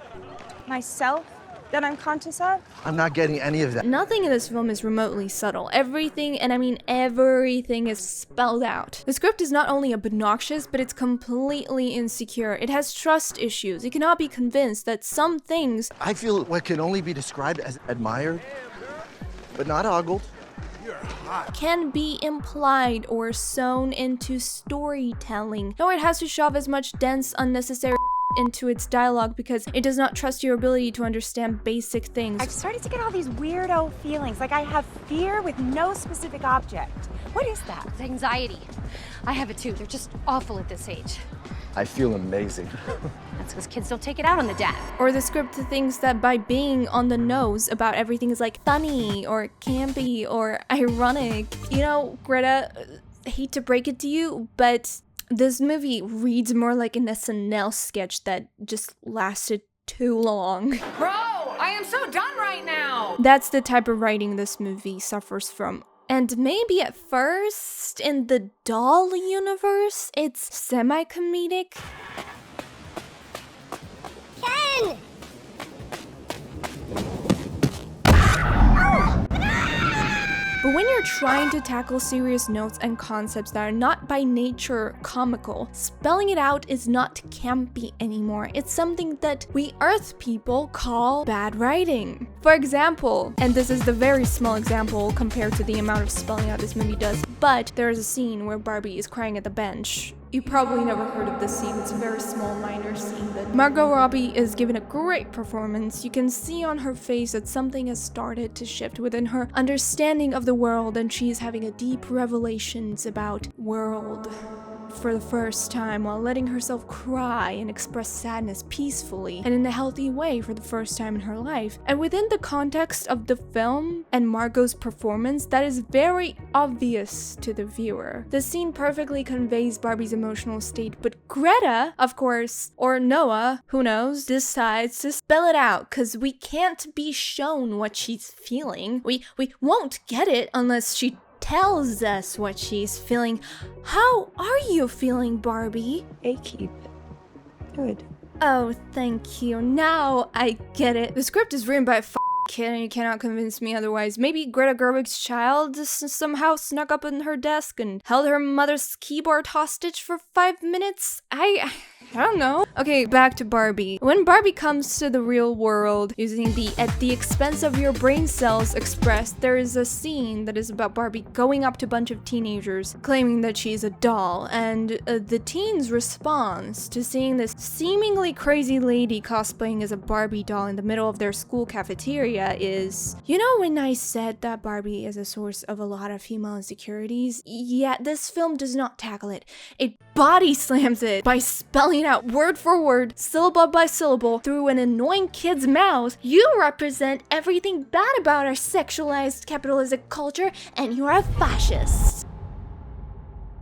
myself that I'm conscious of. I'm not getting any of that. Nothing in this film is remotely subtle. Everything, and I mean everything, is spelled out. The script is not only obnoxious, but it's completely insecure. It has trust issues. You cannot be convinced that some things... I feel what can only be described as admired, but not ogled. Can be implied or sewn into storytelling. No, it has to shove as much dense, unnecessary into its dialogue because it does not trust your ability to understand basic things. I've started to get all these weirdo feelings, like I have fear with no specific object. What is that? It's anxiety. I have it too. They're just awful at this age. I feel amazing. That's because kids don't take it out on the dad. Or the script thinks that by being on the nose about everything is like funny or campy or ironic. You know, Greta, I hate to break it to you, but this movie reads more like an SNL sketch that just lasted too long. Bro, I am so done right now! That's the type of writing this movie suffers from. And maybe at first, in the doll universe, it's semi-comedic. Ken! But when you're trying to tackle serious notes and concepts that are not by nature comical, spelling it out is not campy anymore. It's something that we Earth people call bad writing. For example, and this is the very small example compared to the amount of spelling out this movie does, but there is a scene where Barbie is crying at the bench. You probably never heard of this scene. It's a very small, minor scene, but Margot Robbie is given a great performance. You can see on her face that something has started to shift within her understanding of the world, and she is having a deep revelations about world for the first time, while letting herself cry and express sadness peacefully and in a healthy way for the first time in her life. And within the context of the film and Margot's performance, that is very obvious to the viewer. The scene perfectly conveys Barbie's emotional state, but Greta, of course, or Noah, who knows, decides to spell it out, because we can't be shown what she's feeling. We won't get it unless she tells us what she's feeling. How are you feeling, Barbie? Achy. Good. Oh, thank you. Now I get it. The script is written by a kid and you cannot convince me otherwise. Maybe Greta Gerwig's child somehow snuck up in her desk and held her mother's keyboard hostage for 5 minutes? I don't know. Okay, back to Barbie. When Barbie comes to the real world using the "at the expense of your brain cells" expressed, there is a scene that is about Barbie going up to a bunch of teenagers claiming that she's a doll, and the teens' response to seeing this seemingly crazy lady cosplaying as a Barbie doll in the middle of their school cafeteria is, you know, when I said that Barbie is a source of a lot of female insecurities? Yeah, this film does not tackle it. It body slams it by spelling out word for word, syllable by syllable, through an annoying kid's mouth. You represent everything bad about our sexualized capitalistic culture, and you're a fascist.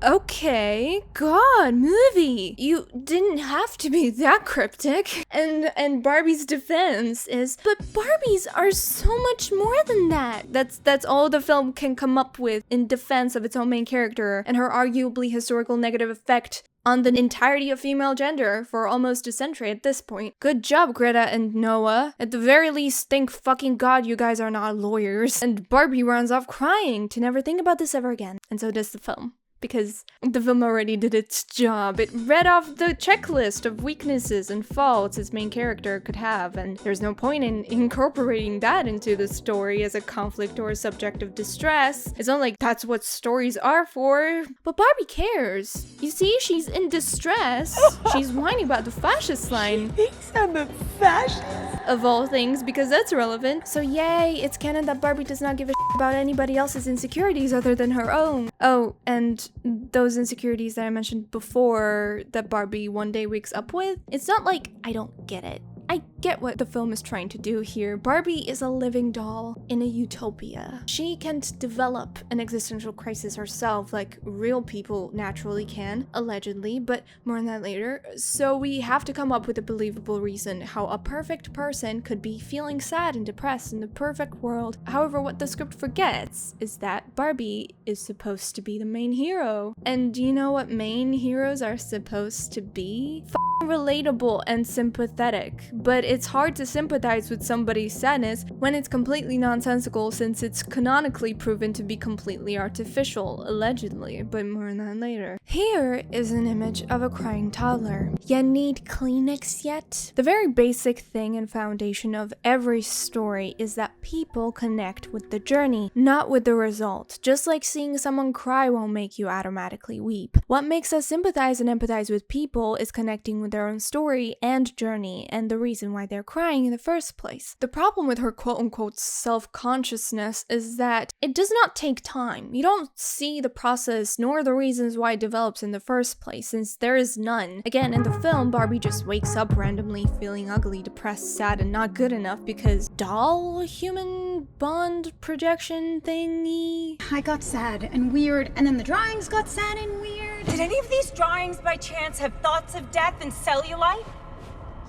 Okay, God, movie. You didn't have to be that cryptic. And Barbie's defense is, but Barbies are so much more than that. That's all the film can come up with in defense of its own main character and her arguably historical negative effect on the entirety of female gender for almost a century at this point. Good job, Greta and Noah. At the very least, thank fucking God you guys are not lawyers. And Barbie runs off crying to never think about this ever again. And so does the film, because the film already did its job. It read off the checklist of weaknesses and faults its main character could have, and there's no point in incorporating that into the story as a conflict or a subject of distress. It's not like that's what stories are for. But Barbie cares. You see, she's in distress. She's whining about the fascist line. She thinks I'm a fascist? Of all things, because that's relevant. So yay, it's canon that Barbie does not give a shit about anybody else's insecurities other than her own. Oh, and those insecurities that I mentioned before that Barbie one day wakes up with, it's not like I don't get it. I get what the film is trying to do here. Barbie is a living doll in a utopia. She can't develop an existential crisis herself like real people naturally can, allegedly, but more on that later. So we have to come up with a believable reason how a perfect person could be feeling sad and depressed in the perfect world. However, what the script forgets is that Barbie is supposed to be the main hero. And do you know what main heroes are supposed to be? Relatable and sympathetic, but it's hard to sympathize with somebody's sadness when it's completely nonsensical, since it's canonically proven to be completely artificial, allegedly, but more on that later. Here is an image of a crying toddler. Ya need Kleenex yet? The very basic thing and foundation of every story is that people connect with the journey, not with the result. Just like seeing someone cry won't make you automatically weep. What makes us sympathize and empathize with people is connecting with their own story and journey and the reason why they're crying in the first place. The problem with her quote-unquote self-consciousness is that it does not take time. You don't see the process nor the reasons why it develops develops in the first place, since there is none. Again, in the film, Barbie just wakes up randomly feeling ugly, depressed, sad, and not good enough because doll human bond projection thingy. I got sad and weird, and then the drawings got sad and weird. Did any of these drawings by chance have thoughts of death and cellulite?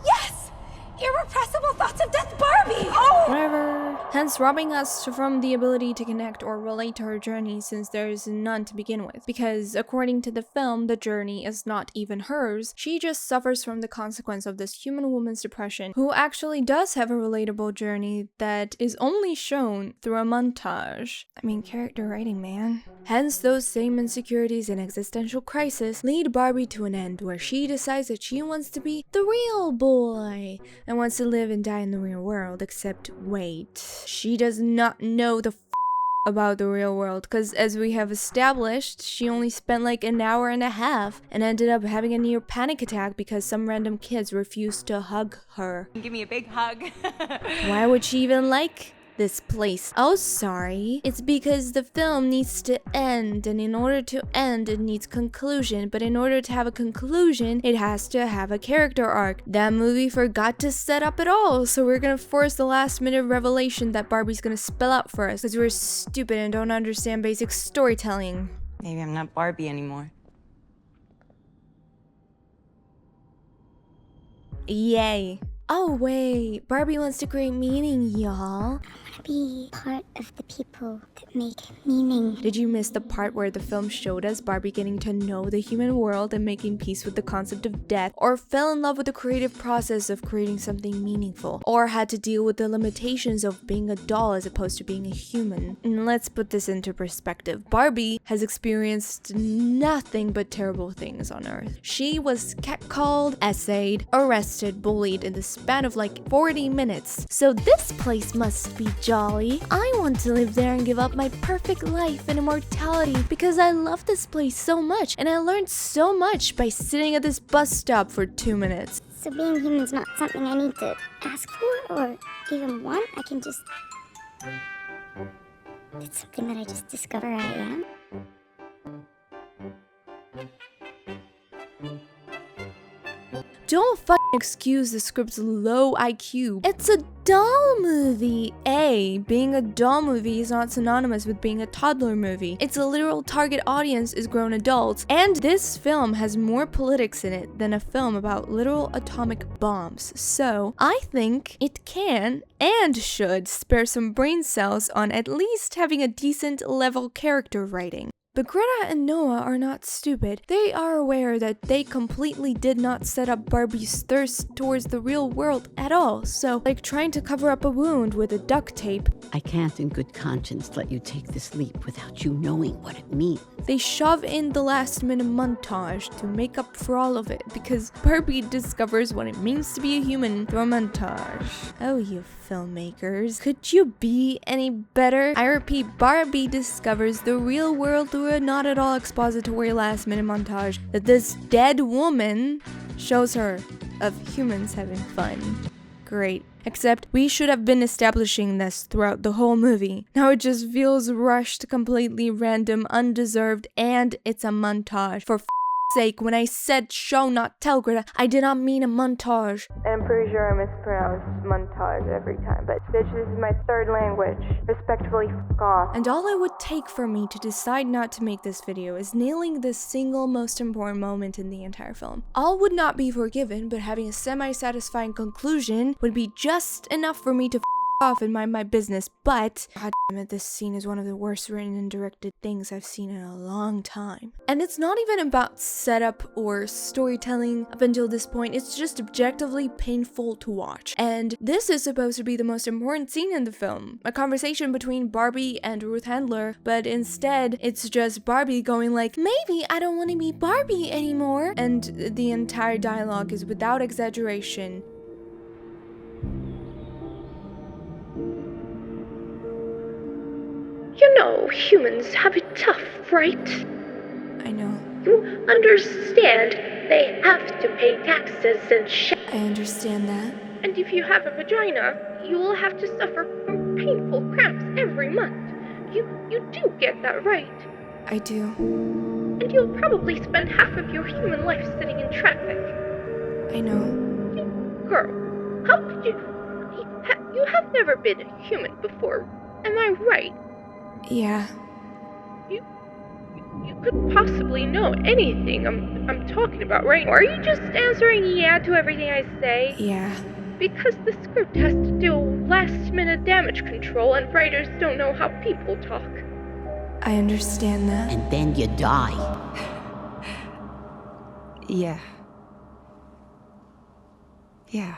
Yes! Irrepressible thoughts of death, Barbie! Oh! Whatever. Hence robbing us from the ability to connect or relate to her journey, since there is none to begin with. Because according to the film, the journey is not even hers. She just suffers from the consequence of this human woman's depression, who actually does have a relatable journey that is only shown through a montage. I mean, character writing, man. Hence, those same insecurities and existential crisis lead Barbie to an end where she decides that she wants to be the real boy and wants to live and die in the real world, except wait. She does not know the about the real world, because as we have established, she only spent like an hour and a half and ended up having a near panic attack because some random kids refused to hug her. Give me a big hug. Why would she even like this place? Oh, sorry. It's because the film needs to end, and in order to end, it needs conclusion. But in order to have a conclusion, it has to have a character arc. That movie forgot to set up at all, so we're gonna force the last minute revelation that Barbie's gonna spell out for us, because we're stupid and don't understand basic storytelling. Maybe I'm not Barbie anymore. Yay. Oh wait, Barbie wants to create meaning, y'all. I want to be part of the people that make meaning. Did you miss the part where the film showed us Barbie getting to know the human world and making peace with the concept of death, or fell in love with the creative process of creating something meaningful, or had to deal with the limitations of being a doll as opposed to being a human? And let's put this into perspective. Barbie has experienced nothing but terrible things on Earth. She was catcalled, essayed, arrested, bullied in the span of like 40 minutes. So this place must be jolly. I want to live there and give up my perfect life and immortality because I love this place so much, and I learned so much by sitting at this bus stop for 2 minutes. So being human's not something I need to ask for or even want. I can just... It's something that I just discover I am. Don't fucking excuse the script's low IQ. It's a doll movie. Being a doll movie is not synonymous with being a toddler movie. Its literal target audience is grown adults, and this film has more politics in it than a film about literal atomic bombs. So, I think it can and should spare some brain cells on at least having a decent level character writing. But Greta and Noah are not stupid. They are aware that they completely did not set up Barbie's thirst towards the real world at all. So, like trying to cover up a wound with a duct tape. I can't in good conscience let you take this leap without you knowing what it means. They shove in the last minute montage to make up for all of it, because Barbie discovers what it means to be a human through a montage. Oh, you filmmakers. Could you be any better? I repeat, Barbie discovers the real world through a not at all expository last minute montage that this dead woman shows her of humans having fun. Great. Except we should have been establishing this throughout the whole movie. Now it just feels rushed, completely random, undeserved, and it's a montage. For sake, when I said show not tell, Greta, I did not mean a montage. I'm pretty sure I mispronounce montage every time, but bitch, this is my third language. Respectfully, f*** off. And all it would take for me to decide not to make this video is nailing the single most important moment in the entire film. All would not be forgiven, but having a semi-satisfying conclusion would be just enough for me to off and mind my business. But god damn it, this scene is one of the worst written and directed things I've seen in a long time. And it's not even about setup or storytelling up until this point, it's just objectively painful to watch. And this is supposed to be the most important scene in the film, a conversation between Barbie and Ruth Handler, but instead it's just Barbie going like, maybe I don't want to be Barbie anymore, and the entire dialogue is without exaggeration You know, humans have it tough, right? I know. You understand they have to pay taxes and shit. I understand that. And if you have a vagina, you will have to suffer from painful cramps every month. You do get that, right? I do. And you'll probably spend half of your human life sitting in traffic. I know. Girl, how could you... You have never been a human before, am I right? Yeah. You couldn't possibly know anything I'm talking about, right? Or are you just answering yeah to everything I say? Yeah. Because the script has to do last-minute damage control, and writers don't know how people talk. I understand that. And then you die. Yeah. Yeah.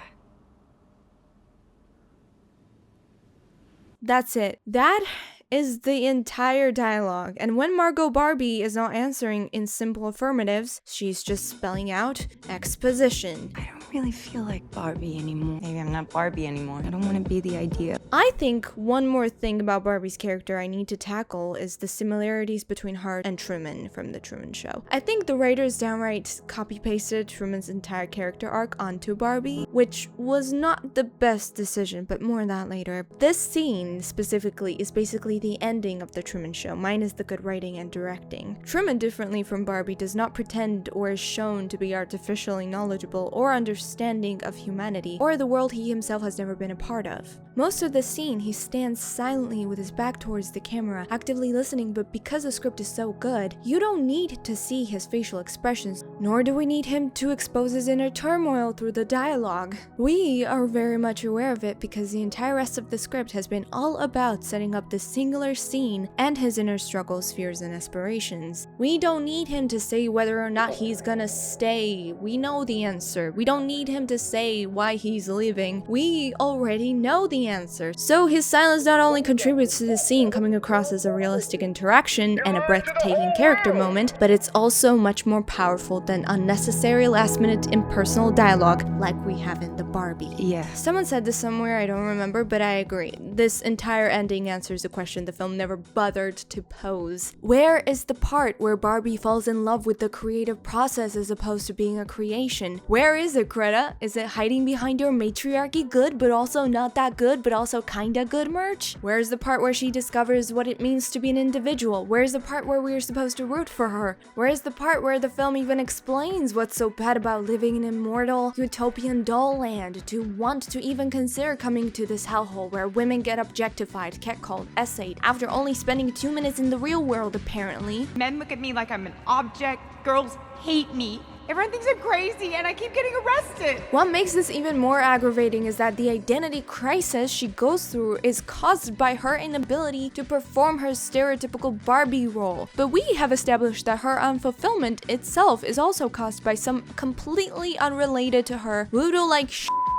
That's it. That is the entire dialogue. And when Margot Barbie is not answering in simple affirmatives, she's just spelling out exposition. I don't really feel like Barbie anymore. Maybe I'm not Barbie anymore. I don't want to be the idea. I think one more thing about Barbie's character I need to tackle is the similarities between her and Truman from the Truman Show. I think the writers downright copy-pasted Truman's entire character arc onto Barbie, which was not the best decision, but more on that later. This scene specifically is basically the ending of the Truman Show, minus the good writing and directing. Truman, differently from Barbie, does not pretend or is shown to be artificially knowledgeable or understanding of humanity, or the world he himself has never been a part of. Most of the scene, he stands silently with his back towards the camera, actively listening, but because the script is so good, you don't need to see his facial expressions, nor do we need him to expose his inner turmoil through the dialogue. We are very much aware of it because the entire rest of the script has been all about setting up this singular scene and his inner struggles, fears, and aspirations. We don't need him to say whether or not he's gonna stay. We know the answer. We don't need him to say why he's leaving. We already know the answer. So his silence not only contributes to the scene coming across as a realistic interaction and a breathtaking character moment, but it's also much more powerful than unnecessary last-minute impersonal dialogue like we have in the Barbie. Yeah. Someone said this somewhere, I don't remember, but I agree. This entire ending answers a question the film never bothered to pose. Where is the part where Barbie falls in love with the creative process as opposed to being a creation? Where is it, Greta? Is it hiding behind your matriarchy good, but also not that good, but also kinda good merch? Where's the part where she discovers what it means to be an individual? Where's the part where we're supposed to root for her? Where's the part where the film even explains what's so bad about living in immortal, utopian doll land to want to even consider coming to this hellhole where women get objectified, catcalled, essayed, after only spending 2 minutes in the real world apparently? Men look at me like I'm an object, girls hate me. Everyone thinks I'm crazy and I keep getting arrested. What makes this even more aggravating is that the identity crisis she goes through is caused by her inability to perform her stereotypical Barbie role. But we have established that her unfulfillment itself is also caused by some completely unrelated to her voodoo-like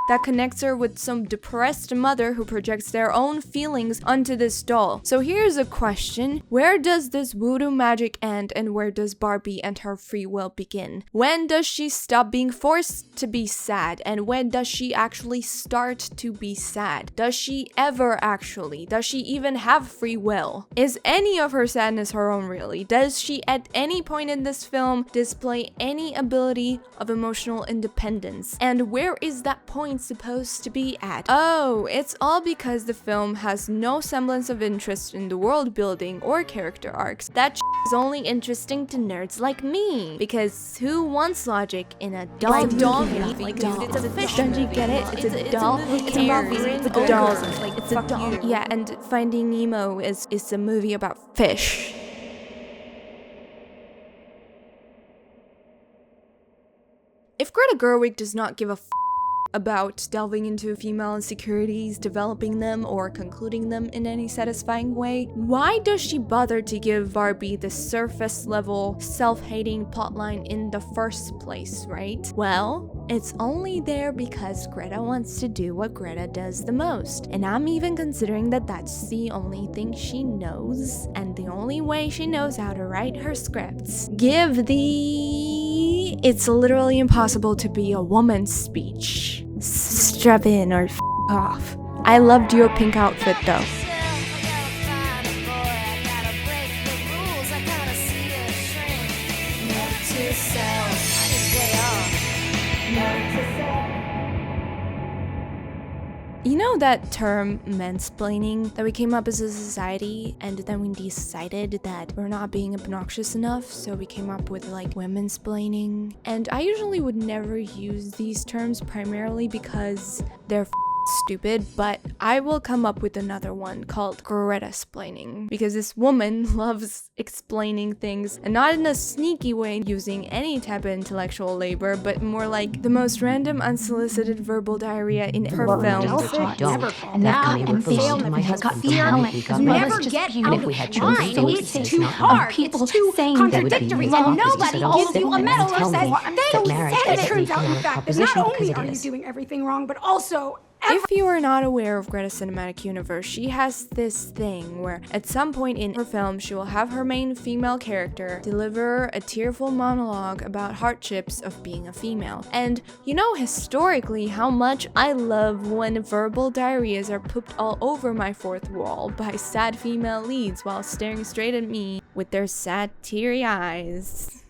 that connects her with some depressed mother who projects their own feelings onto this doll. So here's a question. Where does this voodoo magic end and where does Barbie and her free will begin? When does she stop being forced to be sad and when does she actually start to be sad? Does she ever actually? Does she even have free will? Is any of her sadness her own really? Does she at any point in this film display any ability of emotional independence? And where is that point supposed to be at? Oh, it's all because the film has no semblance of interest in the world building or character arcs. That is only interesting to nerds like me. Because who wants logic in a doll movie? Like it's a fish. Don't you get it? It's a doll. It's about with the dolls. It's a doll. Yeah, and Finding Nemo is a movie about fish. If Greta Gerwig does not give a about delving into female insecurities, developing them, or concluding them in any satisfying way, why does she bother to give Barbie the surface-level, self-hating plotline in the first place, right? Well, it's only there because Greta wants to do what Greta does the most, and I'm even considering that that's the only thing she knows, and the only way she knows how to write her scripts. Give the "it's literally impossible to be a woman" speech. Strap in or f off. I loved your pink outfit though. You You know that term mansplaining that we came up as a society and then we decided that we're not being obnoxious enough, so we came up with like women'splaining. And I usually would never use these terms primarily because they're stupid, but I will come up with another one called Greta-splaining, because this woman loves explaining things, and not in a sneaky way using any type of intellectual labor, but more like the most random unsolicited verbal diarrhea in her films. Never fall down and fail, never have fear, never get out of line. It's too hard. People saying contradictory, and nobody gives you a medal or says thank you. It turns out, in fact, that not only are you doing everything wrong, but also if you are not aware of Greta's cinematic universe, she has this thing where at some point in her film, she will have her main female character deliver a tearful monologue about hardships of being a female. And you know historically how much I love when verbal diarrheas are pooped all over my fourth wall by sad female leads while staring straight at me with their sad teary eyes.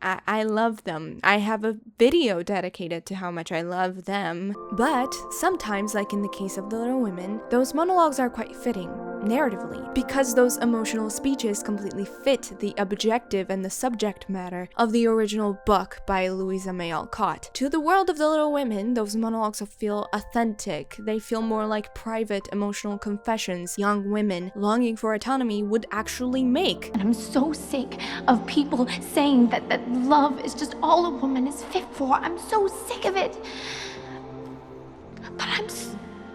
I love them. I have a video dedicated to how much I love them. But sometimes, like in the case of the Little Women, those monologues are quite fitting, narratively, because those emotional speeches completely fit the objective and the subject matter of the original book by Louisa May Alcott. To the world of the Little Women, those monologues feel authentic. They feel more like private emotional confessions young women longing for autonomy would actually make. And I'm so sick of people saying that love is just all a woman is fit for. I'm so sick of it. But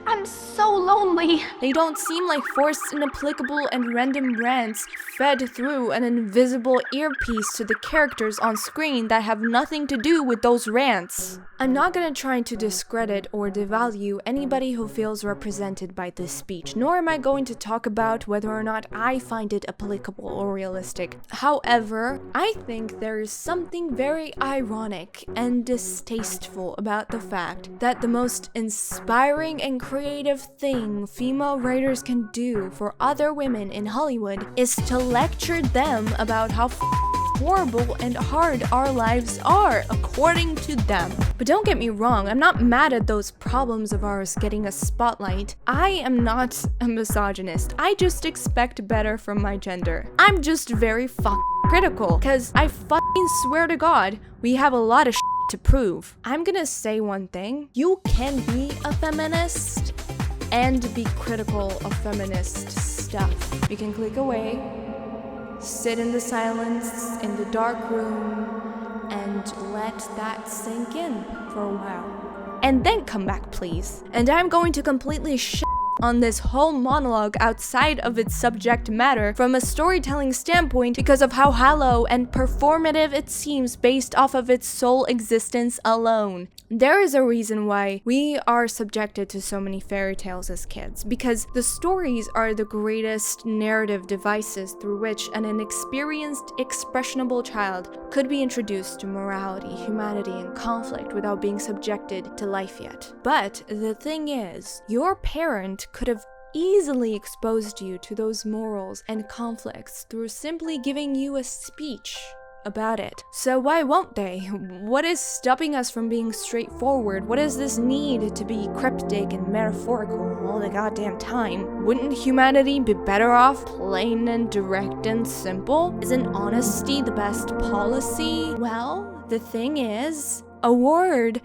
I'm so lonely. They don't seem like forced, inapplicable, and random rants fed through an invisible earpiece to the characters on screen that have nothing to do with those rants. I'm not gonna try to discredit or devalue anybody who feels represented by this speech, nor am I going to talk about whether or not I find it applicable or realistic. However, I think there is something very ironic and distasteful about the fact that the most inspiring and creative thing female writers can do for other women in Hollywood is to lecture them about how horrible and hard our lives are, according to them. But don't get me wrong, I'm not mad at those problems of ours getting a spotlight. I am not a misogynist. I just expect better from my gender. I'm just very critical, cause I swear to God, we have a lot of to prove. I'm gonna say one thing. You can be a feminist and be critical of feminist stuff. You can click away, sit in the silence in the dark room, and let that sink in for a while. And then come back, please. And I'm going to completely on this whole monologue outside of its subject matter from a storytelling standpoint because of how hollow and performative it seems based off of its sole existence alone. There is a reason why we are subjected to so many fairy tales as kids, because the stories are the greatest narrative devices through which an inexperienced, expressionable child could be introduced to morality, humanity, and conflict without being subjected to life yet. But the thing is, your parent could have easily exposed you to those morals and conflicts through simply giving you a speech about it. So why won't they? What is stopping us from being straightforward? What is this need to be cryptic and metaphorical all the goddamn time? Wouldn't humanity be better off plain and direct and simple? Isn't honesty the best policy? Well, the thing is, a word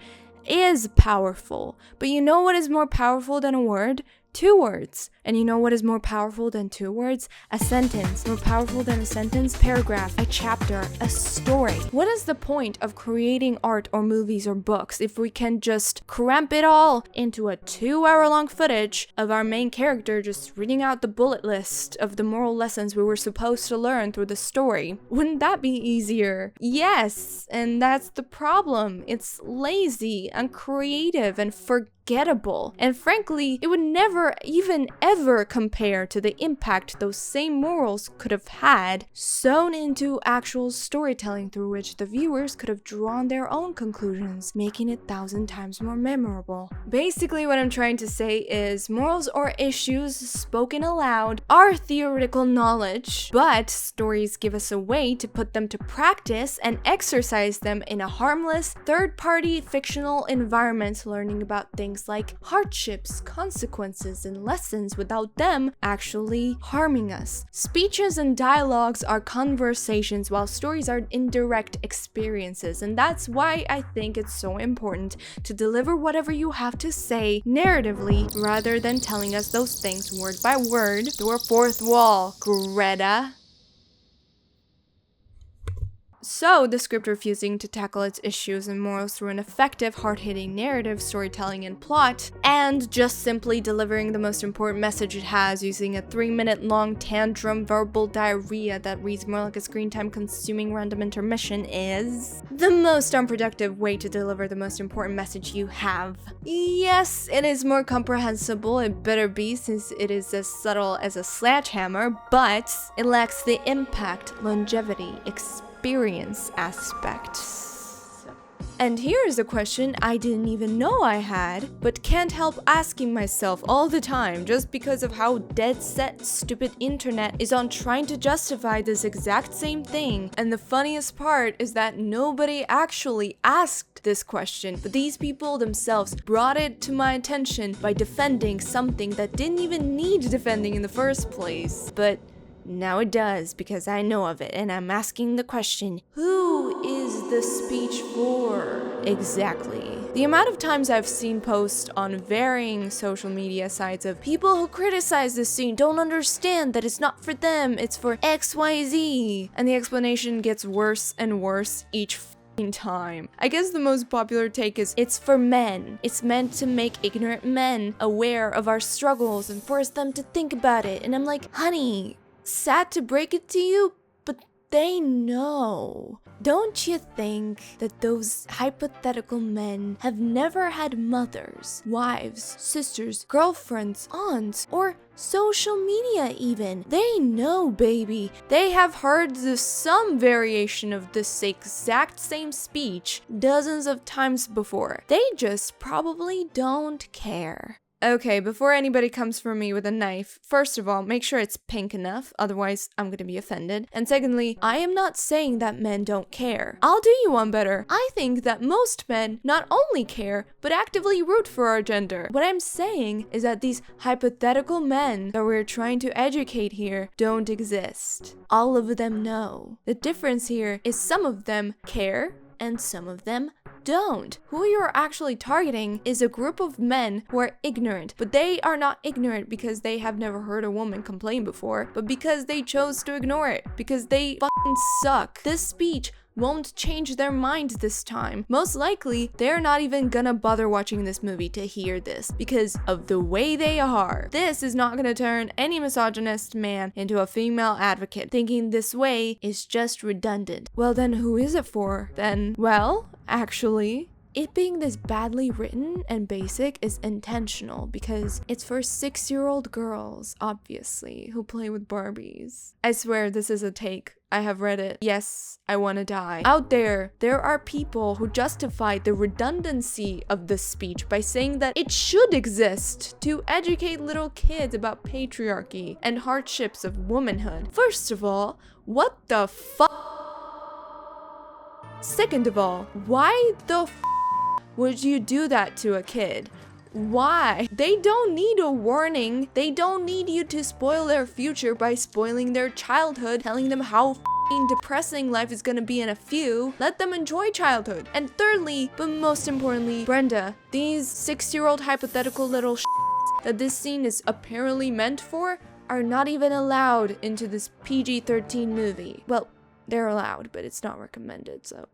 is powerful. But you know what is more powerful than a word? 2 words. And you know what is more powerful than 2 words? A sentence. More powerful than a sentence? Paragraph. A chapter. A story. What is the point of creating art or movies or books if we can just cramp it all into a 2-hour-long footage of our main character just reading out the bullet list of the moral lessons we were supposed to learn through the story? Wouldn't that be easier? Yes, and that's the problem. It's lazy, uncreative, and forgettable. And frankly, it would never even ever compare to the impact those same morals could have had sewn into actual storytelling through which the viewers could have drawn their own conclusions, making it 1,000 times more memorable. Basically, what I'm trying to say is morals or issues spoken aloud are theoretical knowledge, but stories give us a way to put them to practice and exercise them in a harmless, third-party fictional environment, learning about things things like hardships, consequences, and lessons without them actually harming us. Speeches and dialogues are conversations, while stories are indirect experiences, and that's why I think it's so important to deliver whatever you have to say narratively rather than telling us those things word by word through a fourth wall, Greta. So, the script refusing to tackle its issues and morals through an effective, hard-hitting narrative, storytelling, and plot, and just simply delivering the most important message it has using a 3-minute-long tantrum verbal diarrhea that reads more like a screen time consuming random intermission is the most unproductive way to deliver the most important message you have. Yes, it is more comprehensible, it better be, since it is as subtle as a sledgehammer, but it lacks the impact, longevity, experience aspect. And here is a question I didn't even know I had, but can't help asking myself all the time just because of how dead set stupid internet is on trying to justify this exact same thing. And the funniest part is that nobody actually asked this question, but these people themselves brought it to my attention by defending something that didn't even need defending in the first place. But now it does, because I know of it, and I'm asking the question, who is the speech for? Exactly. The amount of times I've seen posts on varying social media sites of people who criticize this scene don't understand that it's not for them, it's for XYZ, and the explanation gets worse and worse each time. I guess the most popular take is it's for men. It's meant to make ignorant men aware of our struggles and force them to think about it, and I'm like, honey, sad to break it to you, but they know. Don't you think that those hypothetical men have never had mothers, wives, sisters, girlfriends, aunts, or social media even? They know, baby. They have heard some variation of this exact same speech dozens of times before. They just probably don't care. Okay, before anybody comes for me with a knife, first of all, make sure it's pink enough, otherwise I'm gonna be offended. And secondly, I am not saying that men don't care. I'll do you one better. I think that most men not only care, but actively root for our gender. What I'm saying is that these hypothetical men that we're trying to educate here don't exist. All of them know. The difference here is some of them care, and some of them don't. Who you're actually targeting is a group of men who are ignorant, but they are not ignorant because they have never heard a woman complain before, but because they chose to ignore it, because they fucking suck. This speech won't change their minds this time. Most likely, they're not even gonna bother watching this movie to hear this because of the way they are. This is not gonna turn any misogynist man into a female advocate. Thinking this way is just redundant. Well, then who is it for? Then, well, actually, it being this badly written and basic is intentional because it's for 6-year-old girls, obviously, who play with Barbies. I swear this is a take. I have read it. Yes, I want to die. Out there are people who justify the redundancy of this speech by saying that it should exist to educate little kids about patriarchy and hardships of womanhood. First of all, what the fuck? Second of all, why the would you do that to a kid? Why? They don't need a warning. They don't need you to spoil their future by spoiling their childhood, telling them how depressing life is gonna be in a few. Let them enjoy childhood. And thirdly, but most importantly, Brenda, these 6-year-old hypothetical little that this scene is apparently meant for are not even allowed into this PG-13 movie. Well, they're allowed, but it's not recommended, so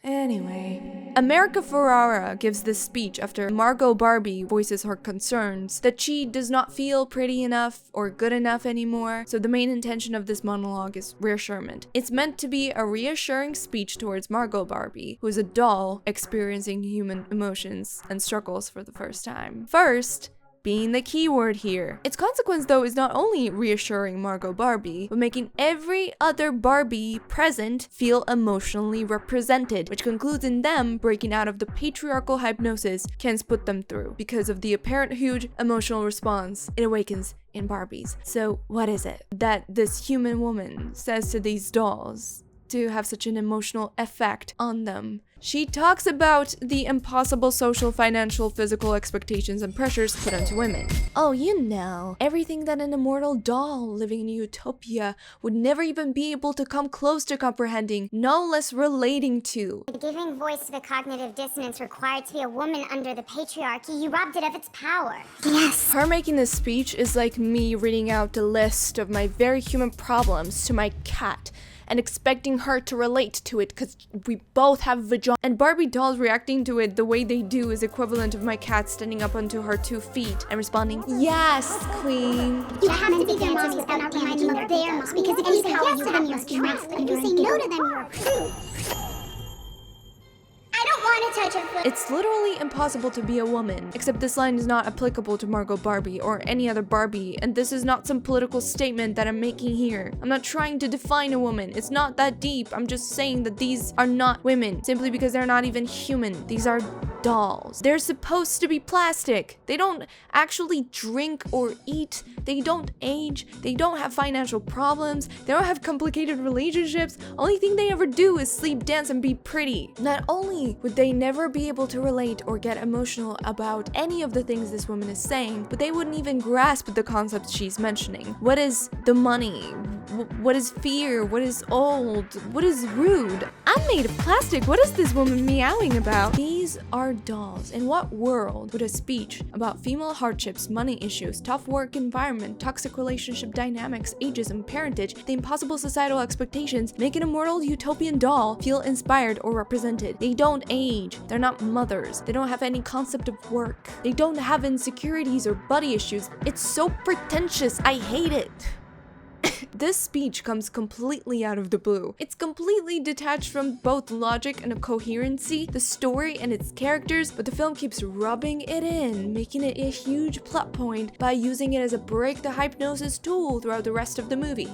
Anyway, America Ferrera gives this speech after Margot Robbie voices her concerns that she does not feel pretty enough or good enough anymore, so the main intention of this monologue is reassurement. It's meant to be a reassuring speech towards Margot Robbie, who is a doll experiencing human emotions and struggles for the first time. First, being the key word here. Its consequence, though, is not only reassuring Margot Robbie, but making every other Barbie present feel emotionally represented, which concludes in them breaking out of the patriarchal hypnosis Ken's put them through. Because of the apparent huge emotional response it awakens in Barbies. So what is it that this human woman says to these dolls to have such an emotional effect on them? She talks about the impossible social, financial, physical expectations and pressures put onto women. Oh, you know, everything that an immortal doll living in utopia would never even be able to come close to comprehending, no less relating to. Giving voice to the cognitive dissonance required to be a woman under the patriarchy, you robbed it of its power. Yes. Her making this speech is like me reading out a list of my very human problems to my cat and expecting her to relate to it because we both have vagina. And Barbie dolls reacting to it the way they do is equivalent of my cat standing up onto her 2 feet and responding, "Yes, queen." You have to be their mommies without reminding them their moms, because if you say yes to them, you're stressed, but if you say no to them, you're a prude. I don't want to touch her foot. It's literally impossible to be a woman, except this line is not applicable to Margot Barbie or any other Barbie, and this is not some political statement that I'm making here. I'm not trying to define a woman. It's not that deep. I'm just saying that these are not women, simply because they're not even human. These are dolls. They're supposed to be plastic. They don't actually drink or eat. They don't age. They don't have financial problems. They don't have complicated relationships. Only thing they ever do is sleep, dance, and be pretty. Not only would they never be able to relate or get emotional about any of the things this woman is saying, but they wouldn't even grasp the concepts she's mentioning. What is the money? What is fear? What is old? What is rude? I'm made of plastic. What is this woman meowing about? These are dolls. In what world would a speech about female hardships, money issues, tough work environment, toxic relationship dynamics, ageism, parentage, the impossible societal expectations make an immortal utopian doll feel inspired or represented? They don't age. They're not mothers. They don't have any concept of work. They don't have insecurities or body issues. It's so pretentious. I hate it. This speech comes completely out of the blue. It's completely detached from both logic and coherency, the story and its characters, but the film keeps rubbing it in, making it a huge plot point by using it as a break the hypnosis tool throughout the rest of the movie.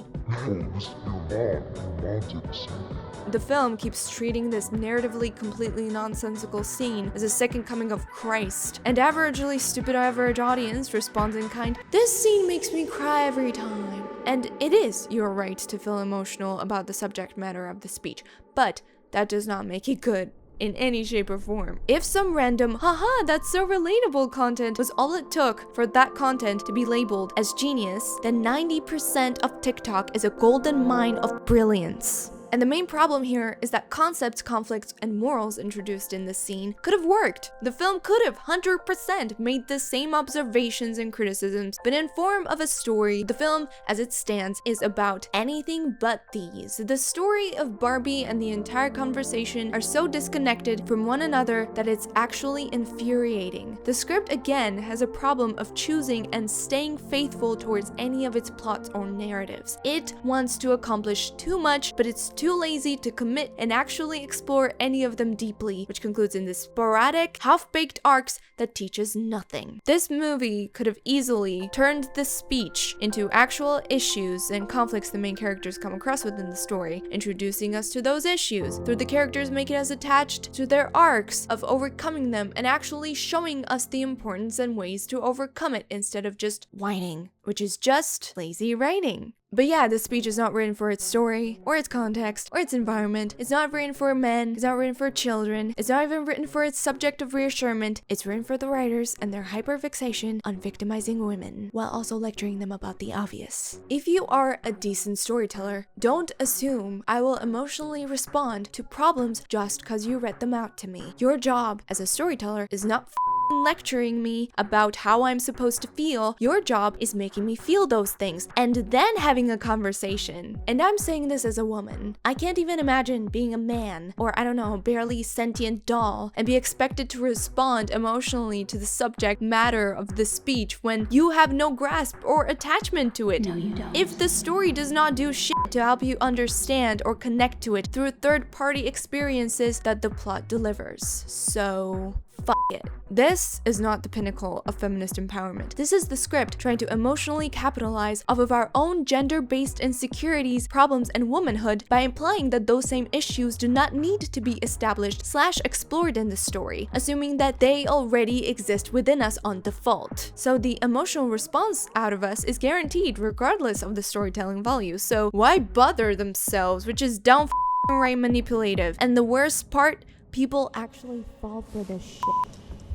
The film keeps treating this narratively completely nonsensical scene as a second coming of Christ, and averagely stupid average audience responds in kind, "This scene makes me cry every time." And it is your right to feel emotional about the subject matter of the speech, but that does not make it good in any shape or form. If some random, haha, that's so relatable content was all it took for that content to be labeled as genius, then 90% of TikTok is a golden mine of brilliance. And the main problem here is that concepts, conflicts, and morals introduced in this scene could have worked. The film could have 100% made the same observations and criticisms, but in form of a story, the film, as it stands, is about anything but these. The story of Barbie and the entire conversation are so disconnected from one another that it's actually infuriating. The script, again, has a problem of choosing and staying faithful towards any of its plots or narratives. It wants to accomplish too much, but it's too lazy to commit and actually explore any of them deeply, which concludes in this sporadic, half-baked arcs that teaches nothing. This movie could have easily turned this speech into actual issues and conflicts the main characters come across within the story, introducing us to those issues through the characters making us attached to their arcs of overcoming them and actually showing us the importance and ways to overcome it instead of just whining, which is just lazy writing. But yeah, this speech is not written for its story, or its context, or its environment. It's not written for men, it's not written for children, it's not even written for its subject of reassurance. It's written for the writers and their hyperfixation on victimizing women, while also lecturing them about the obvious. If you are a decent storyteller, don't assume I will emotionally respond to problems just because you read them out to me. Your job as a storyteller is not lecturing me about how I'm supposed to feel. Your job is making me feel those things and then having a conversation. And I'm saying this as a woman. I can't even imagine being a man, or I don't know, barely sentient doll, and be expected to respond emotionally to the subject matter of the speech when you have no grasp or attachment to it. No, you don't. If the story does not do shit to help you understand or connect to it through third-party experiences that the plot delivers. So fuck it. This is not the pinnacle of feminist empowerment. This is the script trying to emotionally capitalize off of our own gender-based insecurities, problems, and womanhood by implying that those same issues do not need to be established/explored in the story, assuming that they already exist within us on default. So the emotional response out of us is guaranteed regardless of the storytelling value. So why bother themselves, which is downright manipulative. And the worst part, people actually fall for this shit.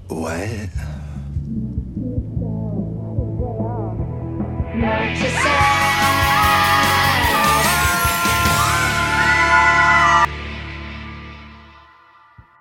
What?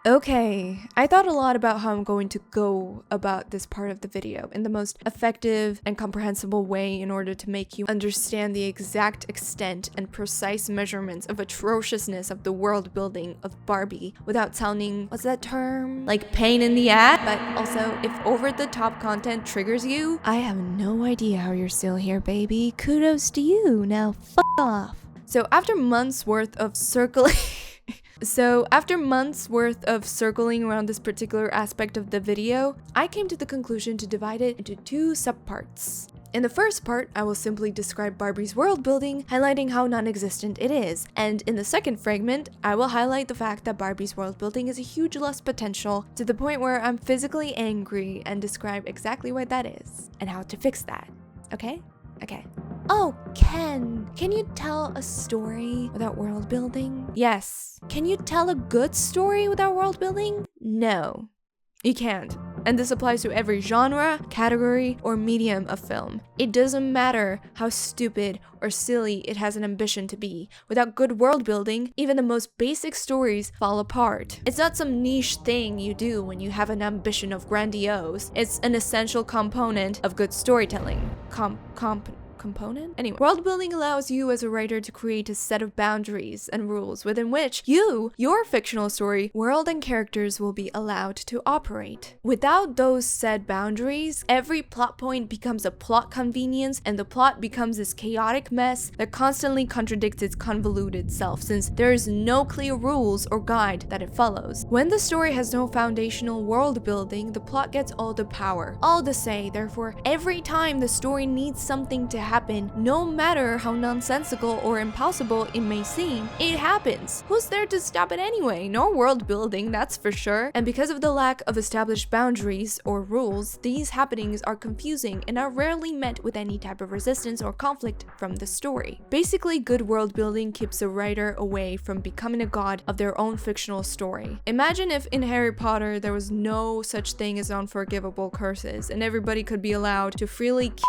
Okay, I thought a lot about how I'm going to go about this part of the video in the most effective and comprehensible way in order to make you understand the exact extent and precise measurements of atrociousness of the world building of Barbie without sounding, what's that term? Like pain in the ass? But also, if over-the-top content triggers you, I have no idea how you're still here, baby. Kudos to you. Now, fuck off. So after months worth of circling around this particular aspect of the video, I came to the conclusion to divide it into two subparts. In the first part, I will simply describe Barbie's world building, highlighting how non-existent it is. And in the second fragment, I will highlight the fact that Barbie's world building is a huge lost potential to the point where I'm physically angry and describe exactly what that is and how to fix that. Okay? Okay. Oh, Ken, can you tell a story without world building? Yes. Can you tell a good story without world building? No, you can't. And this applies to every genre, category, or medium of film. It doesn't matter how stupid or silly it has an ambition to be. Without good world building, even the most basic stories fall apart. It's not some niche thing you do when you have an ambition of grandiose. It's an essential component of good storytelling. Component? Anyway, world building allows you as a writer to create a set of boundaries and rules within which your fictional story, world, and characters will be allowed to operate. Without those said boundaries, every plot point becomes a plot convenience and the plot becomes this chaotic mess that constantly contradicts its convoluted self since there is no clear rules or guide that it follows. When the story has no foundational world building, the plot gets all the power, all the say. Therefore, every time the story needs something to happen, no matter how nonsensical or impossible it may seem, it happens. Who's there to stop it anyway? No world building, that's for sure. And because of the lack of established boundaries or rules, these happenings are confusing and are rarely met with any type of resistance or conflict from the story. Basically, good world building keeps a writer away from becoming a god of their own fictional story. Imagine if in Harry Potter there was no such thing as unforgivable curses and everybody could be allowed to freely kill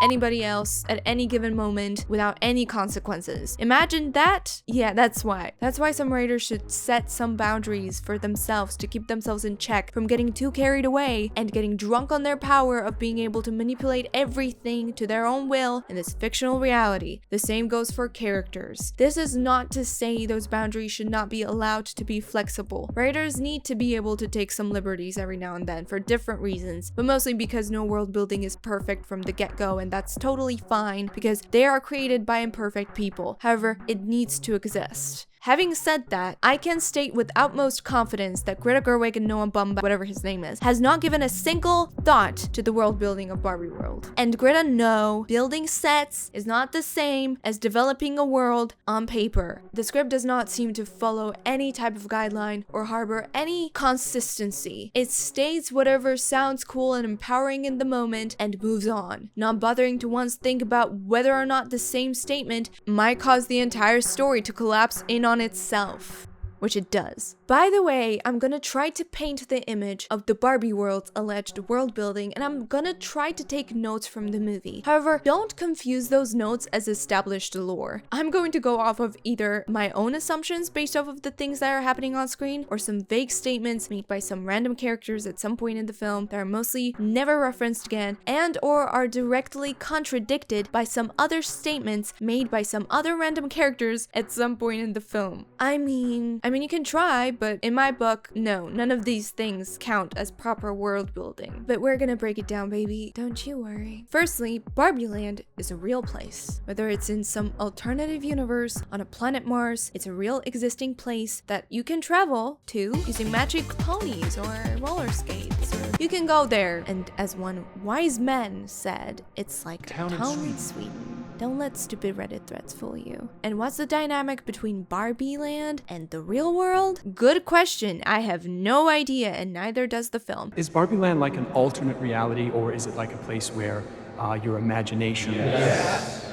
anybody else at any given moment without any consequences. Imagine that? Yeah, that's why. That's why some writers should set some boundaries for themselves to keep themselves in check from getting too carried away and getting drunk on their power of being able to manipulate everything to their own will in this fictional reality. The same goes for characters. This is not to say those boundaries should not be allowed to be flexible. Writers need to be able to take some liberties every now and then for different reasons, but mostly because no world building is perfect from the get-go, and that's totally fine because they are created by imperfect people. However, it needs to exist. Having said that, I can state with utmost confidence that Greta Gerwig and Noah Baumbach, whatever his name is, has not given a single thought to the world building of Barbie World. And Greta, no, building sets is not the same as developing a world on paper. The script does not seem to follow any type of guideline or harbor any consistency. It states whatever sounds cool and empowering in the moment and moves on, not bothering to once think about whether or not the same statement might cause the entire story to collapse in on itself, which it does. By the way, I'm gonna try to paint the image of the Barbie world's alleged world building, and I'm gonna try to take notes from the movie. However, don't confuse those notes as established lore. I'm going to go off of either my own assumptions based off of the things that are happening on screen, or some vague statements made by some random characters at some point in the film that are mostly never referenced again, and or are directly contradicted by some other statements made by some other random characters at some point in the film. I mean, you can try, but in my book, no, none of these things count as proper world building. But we're gonna break it down, baby. Don't you worry. Firstly, Barbie Land is a real place. Whether it's in some alternative universe, on a planet Mars, it's a real existing place that you can travel to using magic ponies or roller skates. Or you can go there, and as one wise man said, it's like a town in Sweden. Don't let stupid Reddit threads fool you. And what's the dynamic between Barbie Land and the real world? Good question. I have no idea, and neither does the film. Is Barbie Land like an alternate reality, or is it like a place where your imagination... Yes.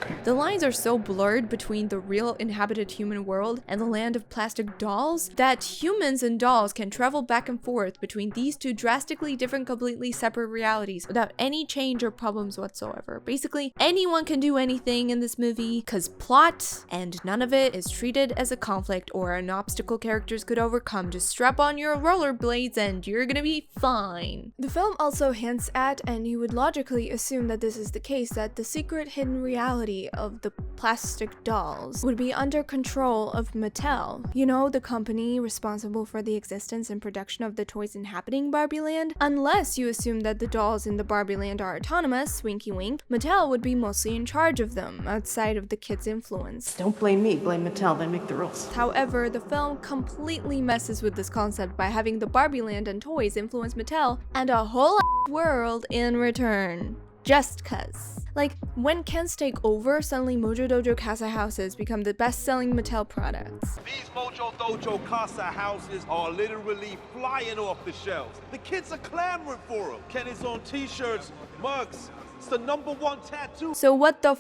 Okay. The lines are so blurred between the real inhabited human world and the land of plastic dolls that humans and dolls can travel back and forth between these two drastically different, completely separate realities without any change or problems whatsoever. Basically, anyone can do anything in this movie because plot and none of it is treated as a conflict or an obstacle characters could overcome. Just strap on your rollerblades and you're gonna be fine. The film also hints at, and you would logically assume that this is the case, that the secret hidden reality of the plastic dolls would be under control of Mattel. You know, the company responsible for the existence and production of the toys inhabiting Barbie Land. Unless you assume that the dolls in the Barbie Land are autonomous, winky wink, Mattel would be mostly in charge of them, outside of the kids' influence. Don't blame me, blame Mattel, they make the rules. However, the film completely messes with this concept by having the Barbie Land and toys influence Mattel and a whole world in return. Just cuz. Like, when Ken's take over, suddenly Mojo Dojo Casa houses become the best-selling Mattel products. These Mojo Dojo Casa houses are literally flying off the shelves. The kids are clamoring for them. Ken is on t-shirts, mugs. It's the #1 tattoo. So what the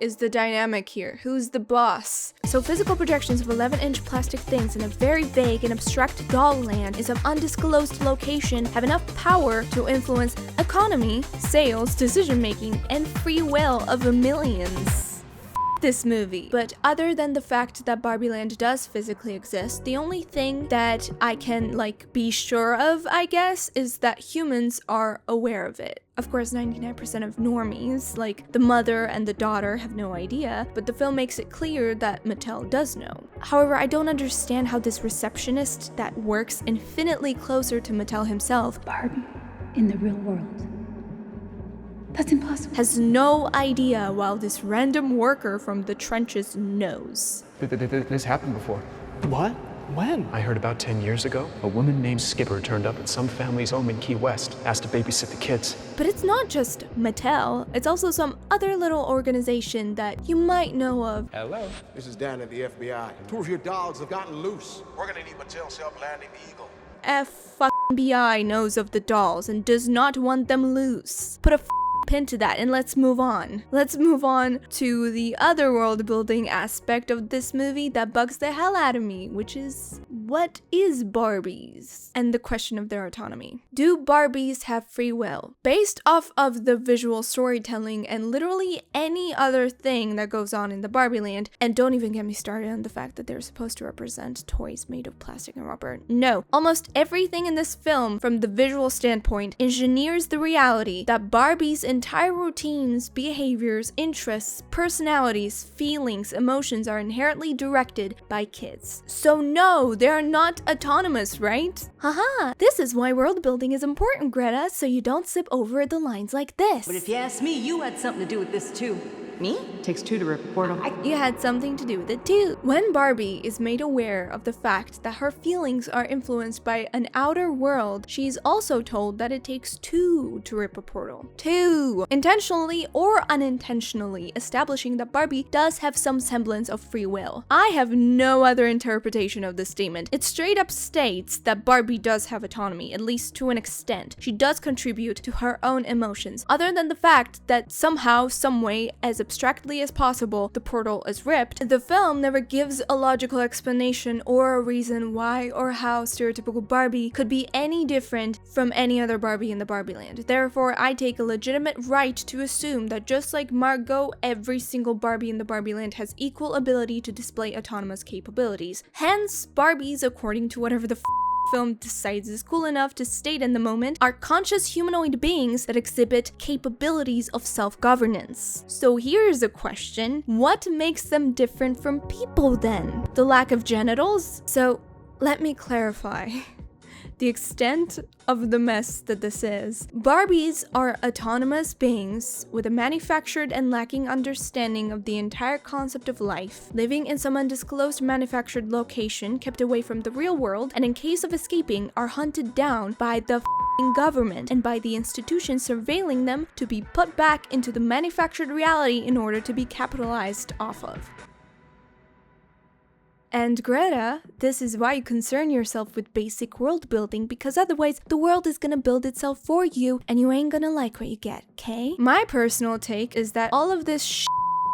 is the dynamic here? Who's the boss? So physical projections of 11-inch plastic things in a very vague and abstract doll land is of undisclosed location have enough power to influence economy, sales, decision-making, and free will of millions. This movie. But other than the fact that Barbie Land does physically exist, the only thing that I can be sure of, I guess, is that humans are aware of it. Of course, 99% of normies, like the mother and the daughter, have no idea, but the film makes it clear that Mattel does know. However, I don't understand how this receptionist that works infinitely closer to Mattel himself, Barbie in the real world. That's impossible. Has no idea while this random worker from the trenches knows. This happened before. What? When? I heard about 10 years ago, a woman named Skipper turned up at some family's home in Key West, asked to babysit the kids. But it's not just Mattel, it's also some other little organization that you might know of. Hello? This is Dan at the FBI. 2 of your dogs have gotten loose. We're gonna need Mattel's help landing the Eagle. FBI knows of the dolls and does not want them loose. Put a pin to that and let's move on. Let's move on to the other world building aspect of this movie that bugs the hell out of me, which is, what is Barbies? And the question of their autonomy. Do Barbies have free will? Based off of the visual storytelling and literally any other thing that goes on in the Barbie Land, and don't even get me started on the fact that they're supposed to represent toys made of plastic and rubber. No, almost everything in this film from the visual standpoint engineers the reality that Barbie's entire routines, behaviors, interests, personalities, feelings, emotions are inherently directed by kids. So no, they're not autonomous, right? Haha, this is why world building is important, Greta, so you don't slip over the lines like this. But if you ask me, you had something to do with this too. Me? Takes 2 to rip a portal. You had something to do with it too. When Barbie is made aware of the fact that her feelings are influenced by an outer world, she's also told that it takes 2 to rip a portal. 2! Intentionally or unintentionally establishing that Barbie does have some semblance of free will. I have no other interpretation of this statement. It straight up states that Barbie does have autonomy, at least to an extent. She does contribute to her own emotions, other than the fact that somehow, someway, as abstractly as possible, the portal is ripped. The film never gives a logical explanation or a reason why or how stereotypical Barbie could be any different from any other Barbie in the Barbie Land. Therefore, I take a legitimate right to assume that just like Margot, every single Barbie in the Barbie Land has equal ability to display autonomous capabilities. Hence, Barbies, according to whatever the film decides is cool enough to state in the moment, are conscious humanoid beings that exhibit capabilities of self-governance. So here's a question: what makes them different from people then? The lack of genitals? So let me clarify the extent of the mess that this is. Barbies are autonomous beings with a manufactured and lacking understanding of the entire concept of life, living in some undisclosed manufactured location, kept away from the real world, and in case of escaping, are hunted down by the government and by the institutions surveilling them to be put back into the manufactured reality in order to be capitalized off of. And Greta, this is why you concern yourself with basic world building, because otherwise the world is gonna build itself for you and you ain't gonna like what you get, okay? My personal take is that all of this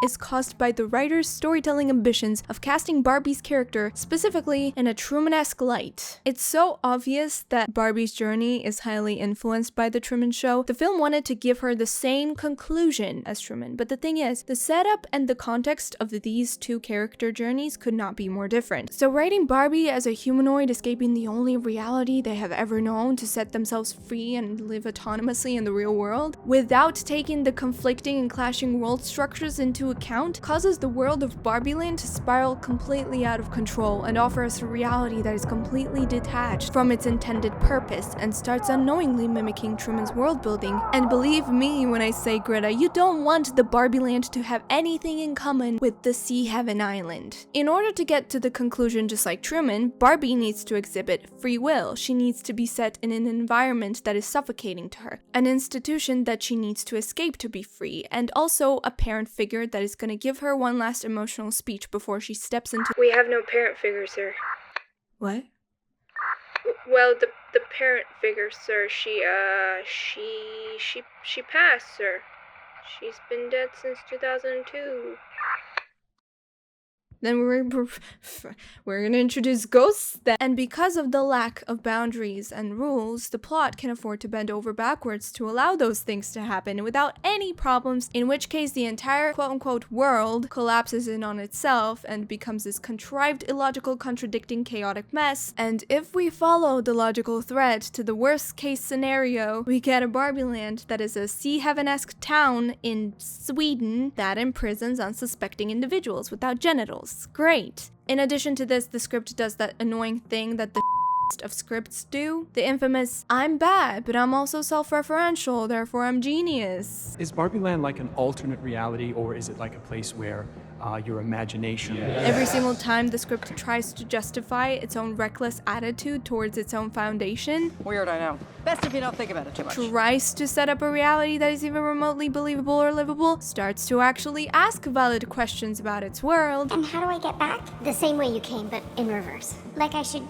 is caused by the writer's storytelling ambitions of casting Barbie's character specifically in a Truman-esque light. It's so obvious that Barbie's journey is highly influenced by the Truman Show. The film wanted to give her the same conclusion as Truman, but the thing is, the setup and the context of these two character journeys could not be more different. So writing Barbie as a humanoid escaping the only reality they have ever known to set themselves free and live autonomously in the real world, without taking the conflicting and clashing world structures into account, causes the world of Barbieland to spiral completely out of control and offer us a reality that is completely detached from its intended purpose and starts unknowingly mimicking Truman's world building. And believe me when I say, Greta, you don't want the Barbieland to have anything in common with the Sea Heaven Island. In order to get to the conclusion just like Truman, Barbie needs to exhibit free will. She needs to be set in an environment that is suffocating to her, an institution that she needs to escape to be free, and also a parent figure that is going to give her one last emotional speech before she steps into— We have no parent figure, sir. What? Well, the parent figure, sir, she passed, sir. She's been dead since 2002. Then we're gonna introduce ghosts then. And because of the lack of boundaries and rules, the plot can afford to bend over backwards to allow those things to happen without any problems, in which case the entire quote-unquote world collapses in on itself and becomes this contrived, illogical, contradicting, chaotic mess. And if we follow the logical thread to the worst case scenario, we get a Barbieland that is a Sea Heaven-esque town in Sweden that imprisons unsuspecting individuals without genitals. Great. In addition to this, the script does that annoying thing that the of scripts do. The infamous, I'm bad, but I'm also self-referential, therefore I'm genius. Is Barbieland like an alternate reality, or is it like a place where your imagination... Every single time the script tries to justify its own reckless attitude towards its own foundation. Weird, I know. Best if you don't think about it too much. Tries to set up a reality that is even remotely believable or livable, starts to actually ask valid questions about its world. And how do I get back? The same way you came, but in reverse. Like I should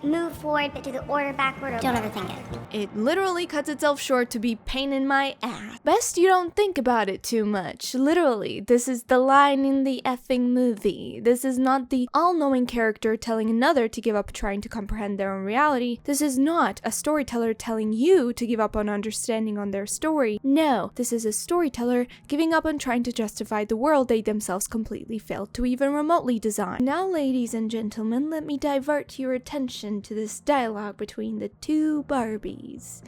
move forward, but do the order backward, or don't overthink it. It literally cuts itself short to be pain in my ass. Best you don't think about it too much. Literally, this is the line in the effing movie. This is not the all-knowing character telling another to give up trying to comprehend their own reality. This is not a storyteller telling you to give up on understanding on their story. No, this is a storyteller giving up on trying to justify the world they themselves completely failed to even remotely design. Now, ladies and gentlemen, let me divert your attention to this dialogue between the two Barbies.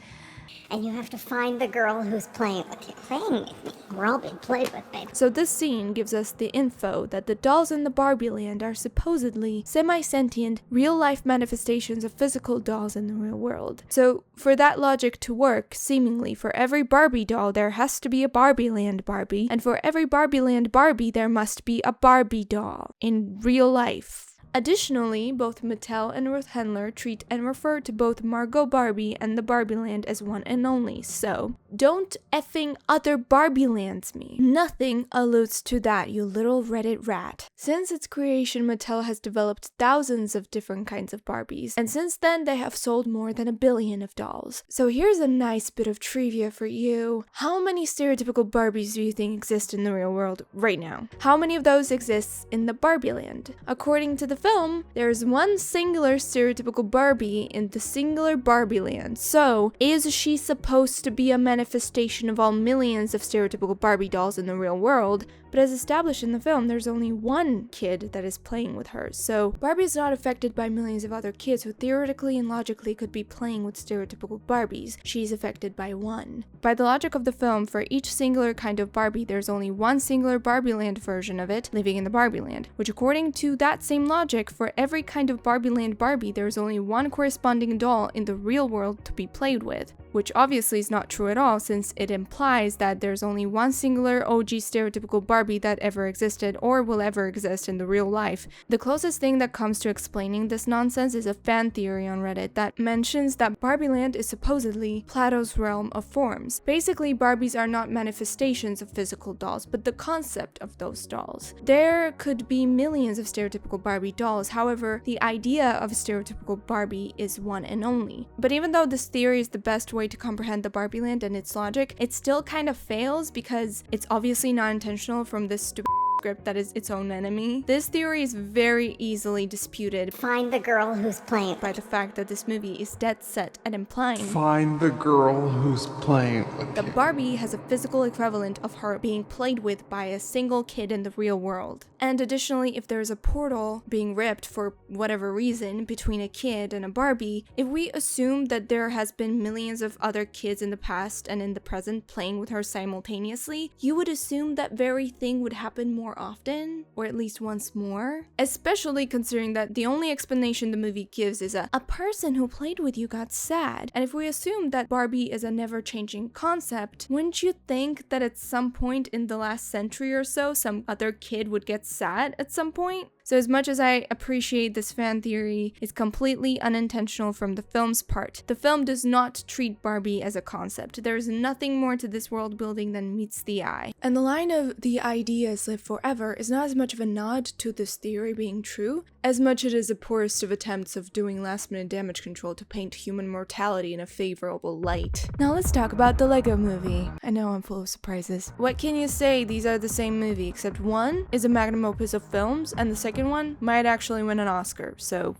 And you have to find the girl who's playing with you. Playing with me. We're all being played with, babe. So this scene gives us the info that the dolls in the Barbieland are supposedly semi-sentient, real-life manifestations of physical dolls in the real world. So for that logic to work, seemingly for every Barbie doll there has to be a Barbieland Barbie, and for every Barbieland Barbie there must be a Barbie doll in real life. Additionally, both Mattel and Ruth Handler treat and refer to both Margot Barbie and the Barbieland as one and only, so don't effing other Barbielands me. Nothing alludes to that, you little Reddit rat. Since its creation, Mattel has developed thousands of different kinds of Barbies, and since then they have sold more than 1 billion of dolls. So here's a nice bit of trivia for you. How many stereotypical Barbies do you think exist in the real world right now? How many of those exists in the Barbieland? According to the film, there's one singular stereotypical Barbie in the singular Barbieland. So, is she supposed to be a manifestation of all millions of stereotypical Barbie dolls in the real world? But as established in the film, there's only one kid that is playing with her. So, Barbie is not affected by millions of other kids who theoretically and logically could be playing with stereotypical Barbies. She's affected by one. By the logic of the film, for each singular kind of Barbie, there's only one singular Barbieland version of it living in the Barbieland, which according to that same logic, for every kind of Barbieland Barbie, there's only one corresponding doll in the real world to be played with, which obviously is not true at all, since it implies that there's only one singular OG stereotypical Barbie that ever existed or will ever exist in the real life. The closest thing that comes to explaining this nonsense is a fan theory on Reddit that mentions that Barbieland is supposedly Plato's realm of forms. Basically, Barbies are not manifestations of physical dolls, but the concept of those dolls. There could be millions of stereotypical Barbie dolls, however, the idea of a stereotypical Barbie is one and only. But even though this theory is the best way to comprehend the Barbieland and its logic, it still kind of fails because it's obviously not intentional from this stupid script that is its own enemy. This theory is very easily disputed. Find the girl who's playing. By the fact that this movie is dead set at implying Find the girl who's playing with that Barbie has a physical equivalent of her being played with by a single kid in the real world. And additionally, if there's a portal being ripped for whatever reason between a kid and a Barbie, if we assume that there has been millions of other kids in the past and in the present playing with her simultaneously, you would assume that very thing would happen more often, or at least once more. Especially considering that the only explanation the movie gives is a person who played with you got sad. And if we assume that Barbie is a never-changing concept, wouldn't you think that at some point in the last century or so, some other kid would get sad at some point? So as much as I appreciate this fan theory, it's completely unintentional from the film's part. The film does not treat Barbie as a concept. There is nothing more to this world building than meets the eye. And the line of "the ideas live forever" is not as much of a nod to this theory being true, as much it is the poorest of attempts of doing last-minute damage control to paint human mortality in a favorable light. Now let's talk about the Lego Movie. I know I'm full of surprises. What can you say? These are the same movie, except one is a magnum opus of films, and the second one might actually win an Oscar, so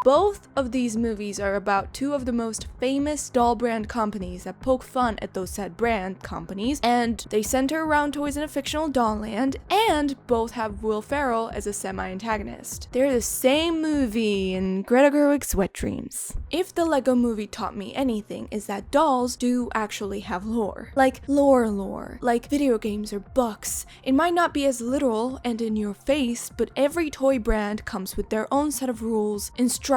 both of these movies are about two of the most famous doll brand companies that poke fun at those said brand companies, and they center around toys in a fictional doll land, and both have Will Ferrell as a semi-antagonist. They're the same movie in Greta Gerwig's Wet Dreams. If the Lego Movie taught me anything, is that dolls do actually have lore. Like lore. Like video games or books. It might not be as literal and in your face, but every toy brand comes with their own set of rules, instructions,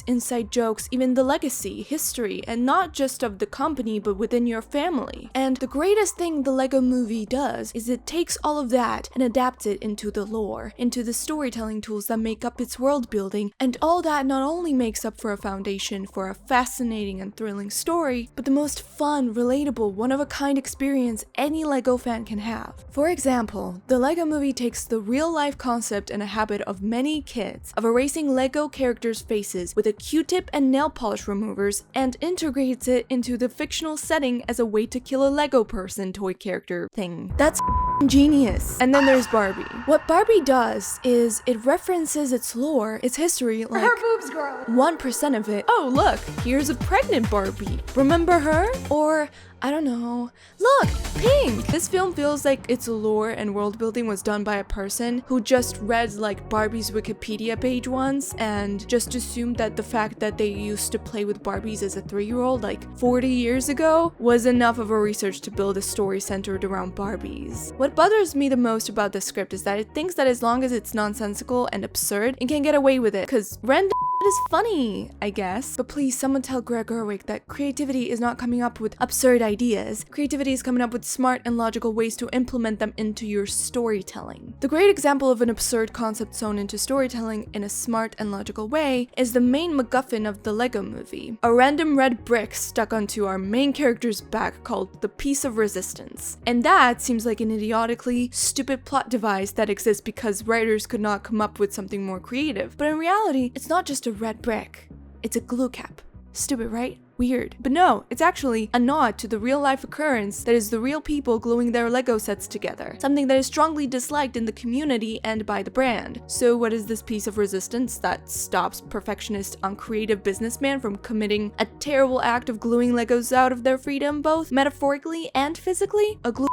inside jokes, even the legacy, history, and not just of the company but within your family. And the greatest thing the Lego Movie does is it takes all of that and adapts it into the lore, into the storytelling tools that make up its world building, and all that not only makes up for a foundation for a fascinating and thrilling story, but the most fun, relatable, one-of-a-kind experience any Lego fan can have. For example, the Lego Movie takes the real-life concept and a habit of many kids of erasing Lego characters' faces with a Q-tip and nail polish removers and integrates it into the fictional setting as a way to kill a Lego person toy character thing. That's genius. And then there's Barbie. What Barbie does is it references its lore, its history, like her boobs, girl. 1% of it. Oh look, here's a pregnant Barbie. Remember her? Or I don't know. Look, pink! This film feels like its lore and world building was done by a person who just read like Barbie's Wikipedia page once and just assumed that the fact that they used to play with Barbies as a 3-year-old like 40 years ago was enough of a research to build a story centered around Barbies. What bothers me the most about the script is that it thinks that as long as it's nonsensical and absurd, it can get away with it, cause random is funny, I guess. But please, someone tell Greta Gerwig that creativity is not coming up with absurd ideas. Creativity is coming up with smart and logical ways to implement them into your storytelling. The great example of an absurd concept sewn into storytelling in a smart and logical way is the main MacGuffin of the Lego Movie. A random red brick stuck onto our main character's back called the Piece of Resistance. And that seems like an idiotically stupid plot device that exists because writers could not come up with something more creative. But in reality, it's not just a red brick. It's a glue cap. Stupid, right? Weird. But no, it's actually a nod to the real-life occurrence that is the real people gluing their Lego sets together. Something that is strongly disliked in the community and by the brand. So what is this piece of resistance that stops perfectionist, uncreative businessman from committing a terrible act of gluing Legos out of their freedom, both metaphorically and physically? A glue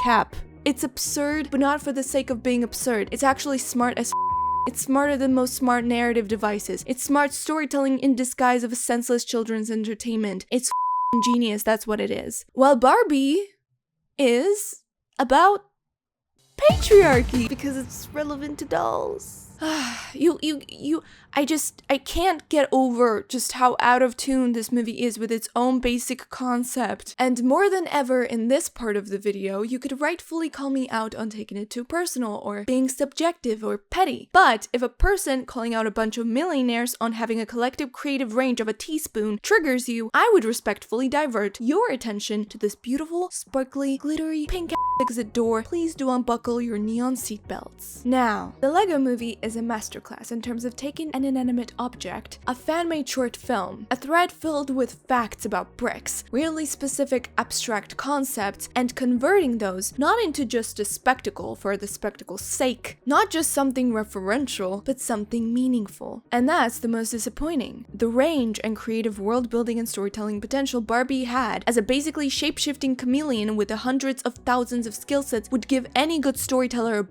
cap. It's absurd, but not for the sake of being absurd. It's actually smart as It's smarter than most smart narrative devices. It's smart storytelling in disguise of a senseless children's entertainment. It's genius, that's what it is. While Barbie is about patriarchy because it's relevant to dolls. I can't get over just how out of tune this movie is with its own basic concept. And more than ever in this part of the video, you could rightfully call me out on taking it too personal or being subjective or petty. But if a person calling out a bunch of millionaires on having a collective creative range of a teaspoon triggers you, I would respectfully divert your attention to this beautiful, sparkly, glittery, pink exit door. Please do unbuckle your neon seatbelts. Now, the Lego Movie is is a masterclass in terms of taking an inanimate object, a fan-made short film, a thread filled with facts about bricks, really specific abstract concepts, and converting those not into just a spectacle for the spectacle's sake, not just something referential, but something meaningful. And that's the most disappointing. The range and creative world building and storytelling potential Barbie had as a basically shape-shifting chameleon with the hundreds of thousands of skill sets would give any good storyteller a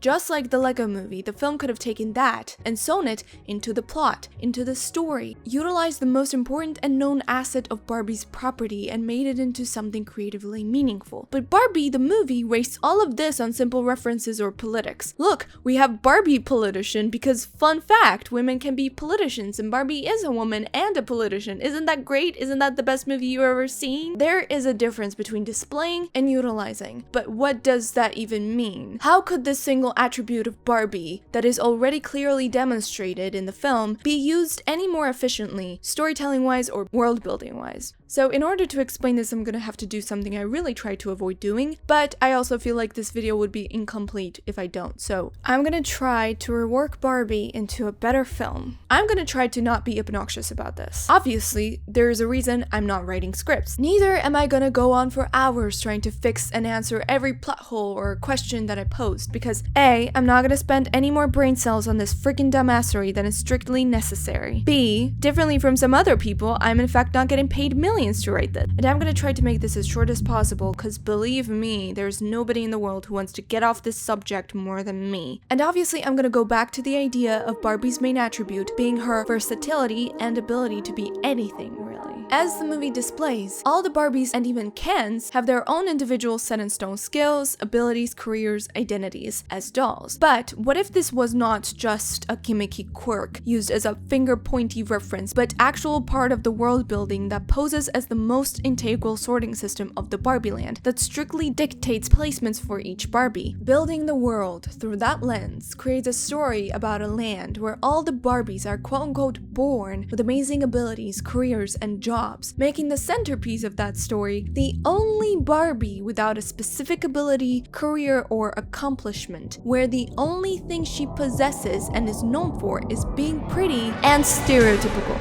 just like the Lego movie, the film could have taken that and sewn it into the plot, into the story, utilized the most important and known asset of Barbie's property and made it into something creatively meaningful. But Barbie, the movie, wastes all of this on simple references or politics. Look, we have Barbie politician because, fun fact, women can be politicians and Barbie is a woman and a politician. Isn't that great? Isn't that the best movie you've ever seen? There is a difference between displaying and utilizing. But what does that even mean? How could this single attribute of Barbie that is already clearly demonstrated in the film be used any more efficiently, storytelling wise or world building wise? So in order to explain this, I'm gonna have to do something I really try to avoid doing, but I also feel like this video would be incomplete if I don't. So I'm gonna try to rework Barbie into a better film. I'm gonna try to not be obnoxious about this. Obviously, there is a reason I'm not writing scripts. Neither am I gonna go on for hours trying to fix and answer every plot hole or question that I post, because A, I'm not gonna spend any more brain cells on this freaking dumbassery than is strictly necessary. B, differently from some other people, I'm in fact not getting paid millions to write this. And I'm gonna try to make this as short as possible, because believe me, there's nobody in the world who wants to get off this subject more than me. And obviously I'm gonna go back to the idea of Barbie's main attribute being her versatility and ability to be anything, really. As the movie displays, all the Barbies and even Kens have their own individual set-in-stone skills, abilities, careers, identities as dolls. But what if this was not just a gimmicky quirk used as a finger-pointy reference, but actual part of the world building that poses as the most integral sorting system of the Barbie land that strictly dictates placements for each Barbie? Building the world through that lens creates a story about a land where all the Barbies are quote-unquote born with amazing abilities, careers, and jobs, making the centerpiece of that story the only Barbie without a specific ability, career, or accomplishment, where the only thing she possesses and is known for is being pretty and stereotypical.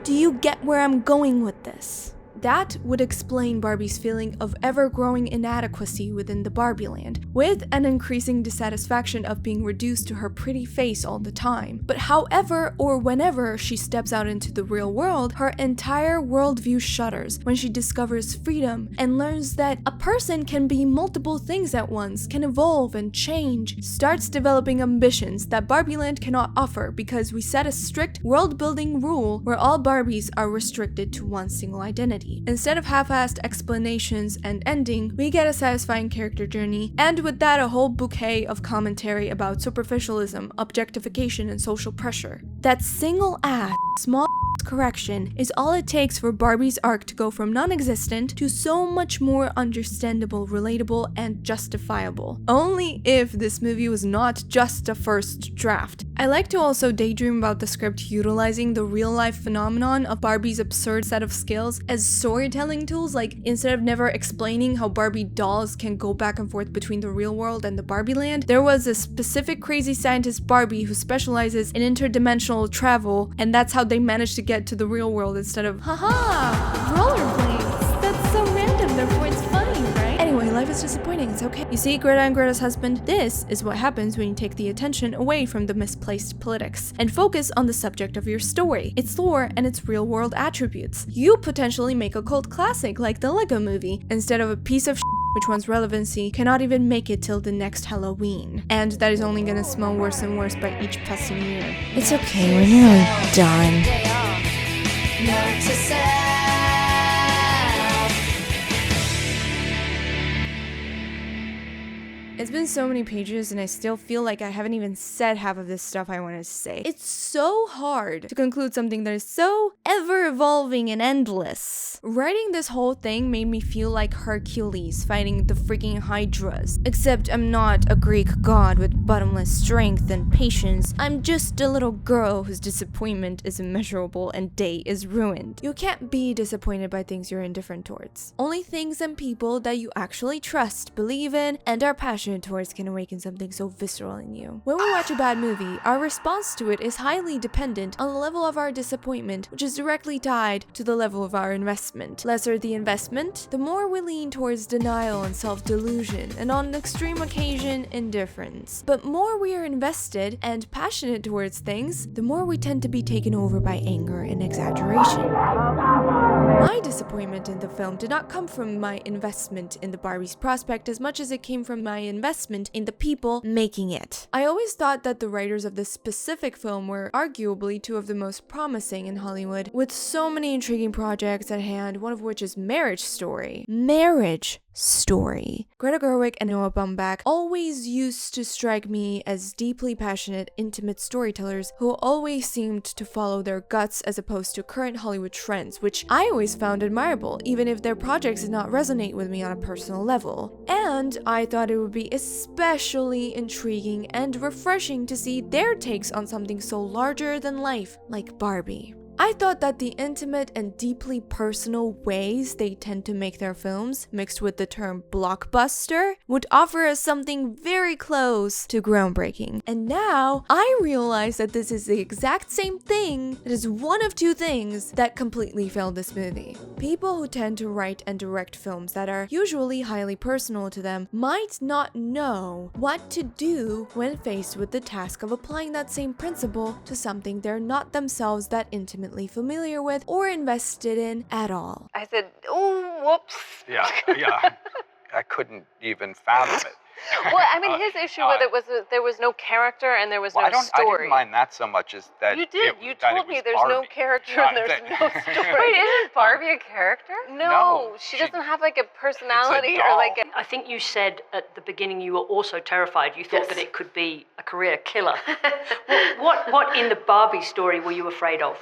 Do you get where I'm going with this? That would explain Barbie's feeling of ever-growing inadequacy within the Barbie land, with an increasing dissatisfaction of being reduced to her pretty face all the time. But however or whenever she steps out into the real world, her entire worldview shudders when she discovers freedom and learns that a person can be multiple things at once, can evolve and change, starts developing ambitions that Barbie land cannot offer because we set a strict world-building rule where all Barbies are restricted to one single identity. Instead of half-assed explanations and ending, we get a satisfying character journey, and with that a whole bouquet of commentary about superficialism, objectification, and social pressure. That single-ass, small correction is all it takes for Barbie's arc to go from non-existent to so much more understandable, relatable, and justifiable. Only if this movie was not just a first draft. I like to also daydream about the script utilizing the real-life phenomenon of Barbie's absurd set of skills as storytelling tools, like instead of never explaining how Barbie dolls can go back and forth between the real world and the Barbie land, there was a specific crazy scientist Barbie who specializes in interdimensional travel, and that's how they managed to get to the real world instead of haha, rollerblades. That's so random, therefore it's funny, right? Anyway, life is disappointing, it's okay. You see, Greta and Greta's husband, this is what happens when you take the attention away from the misplaced politics and focus on the subject of your story, its lore, and its real world attributes. You potentially make a cult classic like the Lego movie instead of a piece of which one's relevancy cannot even make it till the next Halloween. And that is only gonna smell worse and worse by each passing year. It's okay, we're nearly done. Note to self. It's been so many pages and I still feel like I haven't even said half of this stuff I wanted to say. It's so hard to conclude something that is so ever-evolving and endless. Writing this whole thing made me feel like Hercules fighting the freaking Hydras. Except I'm not a Greek god with bottomless strength and patience. I'm just a little girl whose disappointment is immeasurable and day is ruined. You can't be disappointed by things you're indifferent towards. Only things and people that you actually trust, believe in, and are passionate passion towards can awaken something so visceral in you. When we watch a bad movie, our response to it is highly dependent on the level of our disappointment, which is directly tied to the level of our investment. Lesser the investment, the more we lean towards denial and self-delusion, and on an extreme occasion, indifference. But more we are invested and passionate towards things, the more we tend to be taken over by anger and exaggeration. My disappointment in the film did not come from my investment in the Barbie's prospect as much as it came from my investment in the people making it. I always thought that the writers of this specific film were arguably two of the most promising in Hollywood, with so many intriguing projects at hand, one of which is Marriage Story. Marriage Story. Greta Gerwig and Noah Baumbach always used to strike me as deeply passionate, intimate storytellers who always seemed to follow their guts as opposed to current Hollywood trends, which I always found admirable, even if their projects did not resonate with me on a personal level. And I thought it would be especially intriguing and refreshing to see their takes on something so larger than life, like Barbie. I thought that the intimate and deeply personal ways they tend to make their films, mixed with the term blockbuster, would offer us something very close to groundbreaking. And now, I realize that this is the exact same thing that is one of two things that completely failed this movie. People who tend to write and direct films that are usually highly personal to them might not know what to do when faced with the task of applying that same principle to something they're not themselves that intimate familiar with or invested in at all. I said, oh, whoops. Yeah. I couldn't even fathom it. Well, I mean, his issue with it was that there was no character and there was no story. I didn't mind that so much as that. You did. You told me there's no character and there's no story. Wait, isn't Barbie a character? No, she doesn't have like a personality or like a... I think you said at the beginning you were also terrified. You thought that it could be a career killer. What in the Barbie story were you afraid of?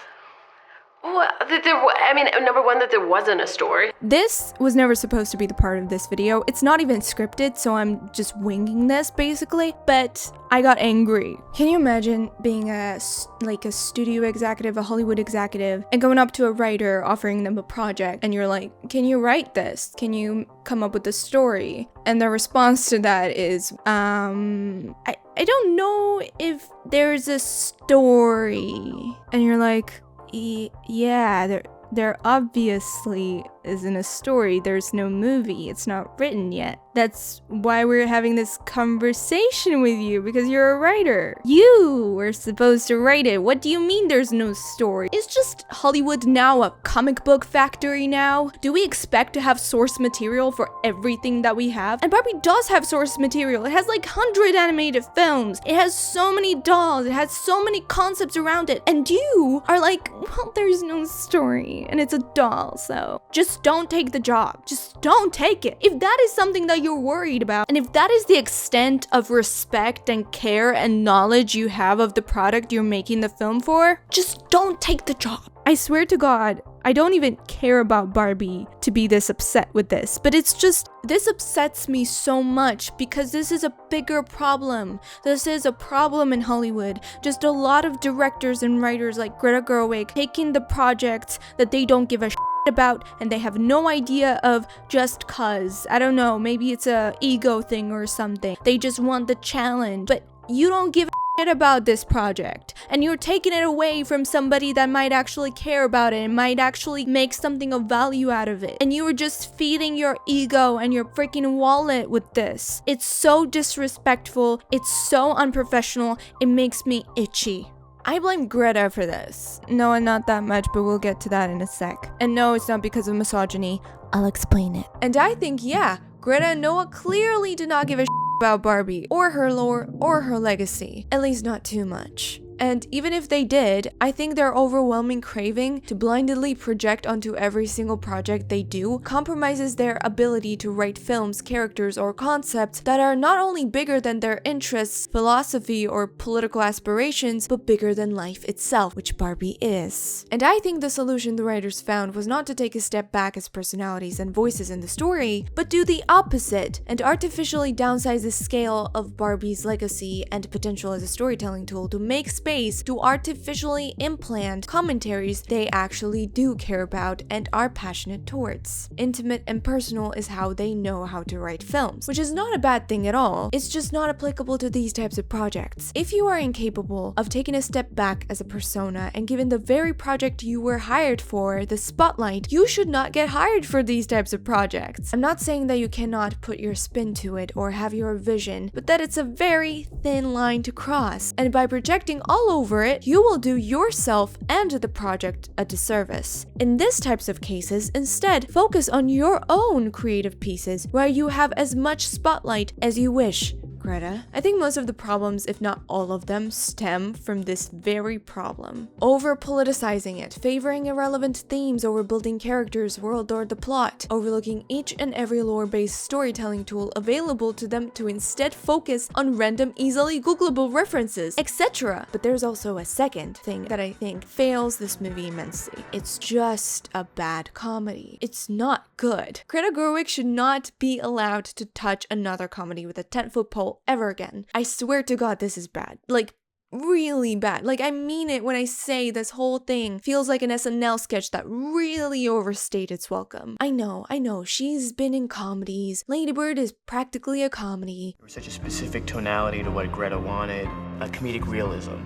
Well, number one, that there wasn't a story. This was never supposed to be the part of this video. It's not even scripted, so I'm just winging this basically, but I got angry. Can you imagine being a studio executive, a Hollywood executive, and going up to a writer offering them a project, and you're like, can you write this? Can you come up with a story? And their response to that is, I don't know if there's a story. And you're like, yeah, there obviously isn't a story. There's no movie. It's not written yet. That's why we're having this conversation with you, because you're a writer. You were supposed to write it. What do you mean there's no story? Is just Hollywood now a comic book factory now? Do we expect to have source material for everything that we have? And Barbie does have source material. It has like 100 animated films. It has so many dolls. It has so many concepts around it. And you are like, well, there's no story. And it's a doll, so just don't take the job. Just don't take it. If that is something that you're worried about, and if that is the extent of respect and care and knowledge you have of the product you're making the film for, just don't take the job. I swear to God, I don't even care about Barbie to be this upset with this, but it's just, this upsets me so much because this is a bigger problem. This is a problem in Hollywood. Just a lot of directors and writers like Greta Gerwig taking the projects that they don't give a shit about and they have no idea of just cause. I don't know, maybe it's a ego thing or something. They just want the challenge, but you don't give a shit about this project and you're taking it away from somebody that might actually care about it and might actually make something of value out of it, and you are just feeding your ego and your freaking wallet with this. It's so disrespectful. It's so unprofessional. It makes me itchy. I blame Greta for this. No, not that much, but we'll get to that in a sec. And no, it's not because of misogyny. I'll explain it. And I think, yeah, Greta and Noah clearly did not give a shit about Barbie, or her lore, or her legacy. At least not too much. And even if they did, I think their overwhelming craving to blindly project onto every single project they do compromises their ability to write films, characters, or concepts that are not only bigger than their interests, philosophy, or political aspirations, but bigger than life itself, which Barbie is. And I think the solution the writers found was not to take a step back as personalities and voices in the story, but do the opposite and artificially downsize the scale of Barbie's legacy and potential as a storytelling tool to make space space to artificially implant commentaries they actually do care about and are passionate towards. Intimate and personal is how they know how to write films, which is not a bad thing at all. It's just not applicable to these types of projects. If you are incapable of taking a step back as a persona and given the very project you were hired for the spotlight, you should not get hired for these types of projects. I'm not saying that you cannot put your spin to it or have your vision, but that it's a very thin line to cross, and by projecting all over it, you will do yourself and the project a disservice. In these types of cases, instead, focus on your own creative pieces where you have as much spotlight as you wish. Greta. I think most of the problems, if not all of them, stem from this very problem. Over-politicizing it, favoring irrelevant themes over building characters, world, or the plot, overlooking each and every lore-based storytelling tool available to them to instead focus on random, easily Googleable references, etc. But there's also a second thing that I think fails this movie immensely. It's just a bad comedy. It's not good. Greta Gerwig should not be allowed to touch another comedy with a 10-foot pole ever again. I swear to God, this is bad. Like, really bad. Like, I mean it when I say this whole thing feels like an SNL sketch that really overstayed its welcome. I know, she's been in comedies. Lady Bird is practically a comedy. There was such a specific tonality to what Greta wanted, a comedic realism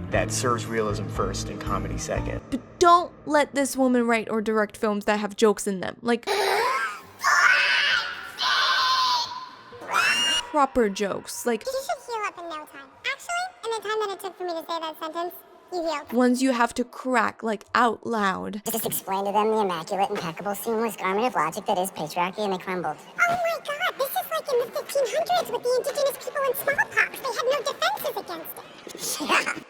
that serves realism first and comedy second. But don't let this woman write or direct films that have jokes in them. Like, proper jokes. Like, you should heal up in no time. Actually, in the time that it took for me to say that sentence, you healed. Ones you have to crack, like, out loud. Just explain to them the immaculate, impeccable, seamless garment of logic that is patriarchy, and they crumbled. Oh my God, this is like in the 1500s with the indigenous people and smallpox. They had no defenses against it. Yeah.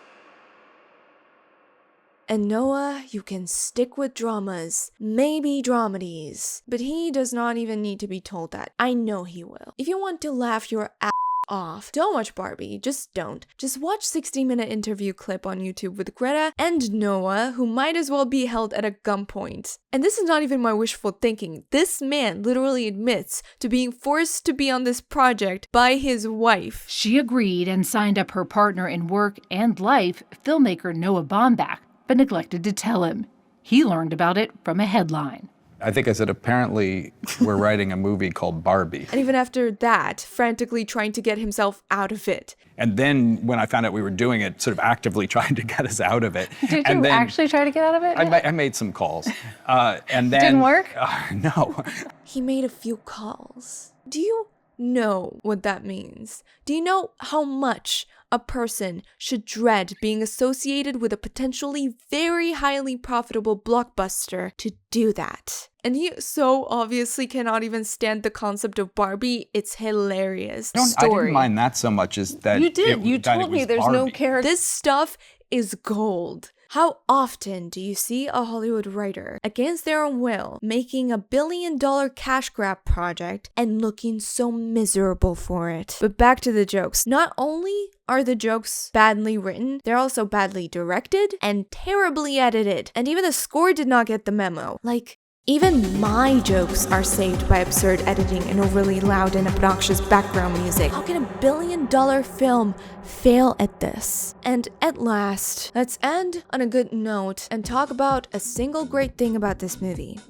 And Noah, you can stick with dramas, maybe dramedies, but he does not even need to be told that. I know he will. If you want to laugh your ass off, don't watch Barbie, just don't. Just watch 60-minute interview clip on YouTube with Greta and Noah, who might as well be held at a gunpoint. And this is not even my wishful thinking. This man literally admits to being forced to be on this project by his wife. She agreed and signed up her partner in work and life, filmmaker Noah Baumbach, but neglected to tell him. He learned about it from a headline. I think I said, apparently we're writing a movie called Barbie. And even after that, frantically trying to get himself out of it. And then when I found out we were doing it, sort of actively trying to get us out of it. Did you actually try to get out of it? I made some calls. And then... Didn't work? No. He made a few calls. Do you know what that means? Do you know how much a person should dread being associated with a potentially very highly profitable blockbuster to do that? And he so obviously cannot even stand the concept of Barbie. It's hilarious. I didn't mind that so much as that you did. You told me there's no character. This stuff is gold. How often do you see a Hollywood writer, against their own will, making a billion-dollar cash grab project and looking so miserable for it? But back to the jokes. Not only are the jokes badly written, they're also badly directed and terribly edited. And even the score did not get the memo. Like, even my jokes are saved by absurd editing and overly loud and obnoxious background music. How can a billion-dollar film fail at this? And at last, let's end on a good note and talk about a single great thing about this movie.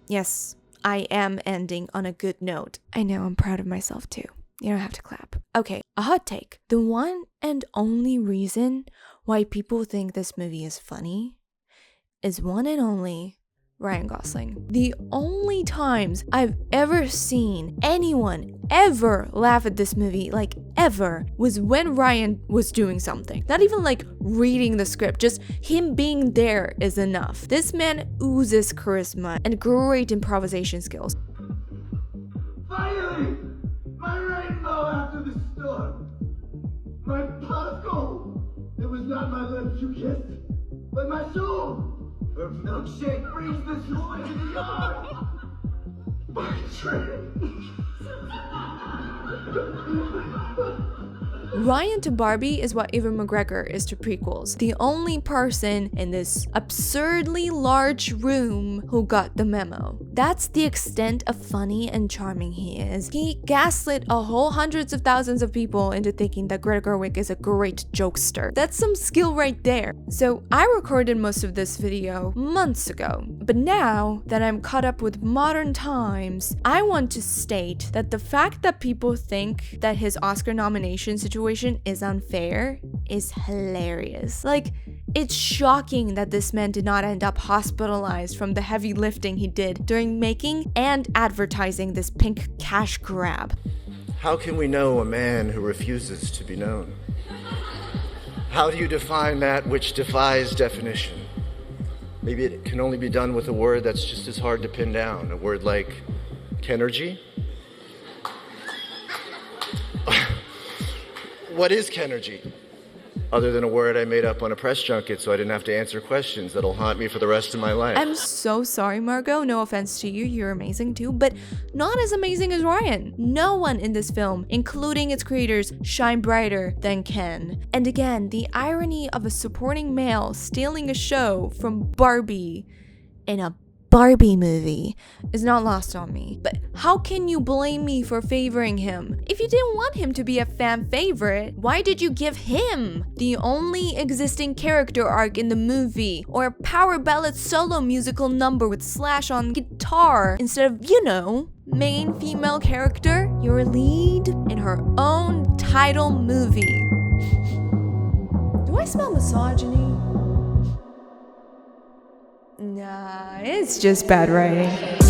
Yes, I am ending on a good note. I know, I'm proud of myself too. You don't have to clap. Okay, a hot take. The one and only reason why people think this movie is funny is one and only Ryan Gosling. The only times I've ever seen anyone ever laugh at this movie, like ever, was when Ryan was doing something. Not even like reading the script, just him being there is enough. This man oozes charisma and great improvisation skills. Finally! My rainbow after the storm! My pot of gold! It was not my lips you kissed, but my soul! Her milkshake brings this joy to the yard! My dream! Ryan to Barbie is what Ewan McGregor is to prequels. The only person in this absurdly large room who got the memo. That's the extent of funny and charming he is. He gaslit a whole hundreds of thousands of people into thinking that Greta Gerwig is a great jokester. That's some skill right there. So I recorded most of this video months ago, but now that I'm caught up with modern times, I want to state that the fact that people think that his Oscar nomination situation is unfair is hilarious. Like, it's shocking that this man did not end up hospitalized from the heavy lifting he did during making and advertising this pink cash grab. How can we know a man who refuses to be known? How do you define that which defies definition? Maybe it can only be done with a word that's just as hard to pin down, a word like Kenergy? What is Kenergy? Other than a word I made up on a press junket so I didn't have to answer questions that'll haunt me for the rest of my life. I'm so sorry, Margot. No offense to you. You're amazing too, but not as amazing as Ryan. No one in this film, including its creators, shine brighter than Ken. And again, the irony of a supporting male stealing a show from Barbie in a Barbie movie is not lost on me. But how can you blame me for favoring him? If you didn't want him to be a fan favorite, why did you give him the only existing character arc in the movie, or a power ballad solo musical number with Slash on guitar instead of, you know, main female character, your lead in her own title movie? Do I smell misogyny? Nah, it's just bad writing.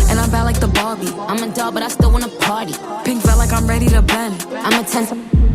And I'm bad like the Barbie. I'm a doll, but I still wanna party. Pink felt like I'm ready to bend. I'm a 10.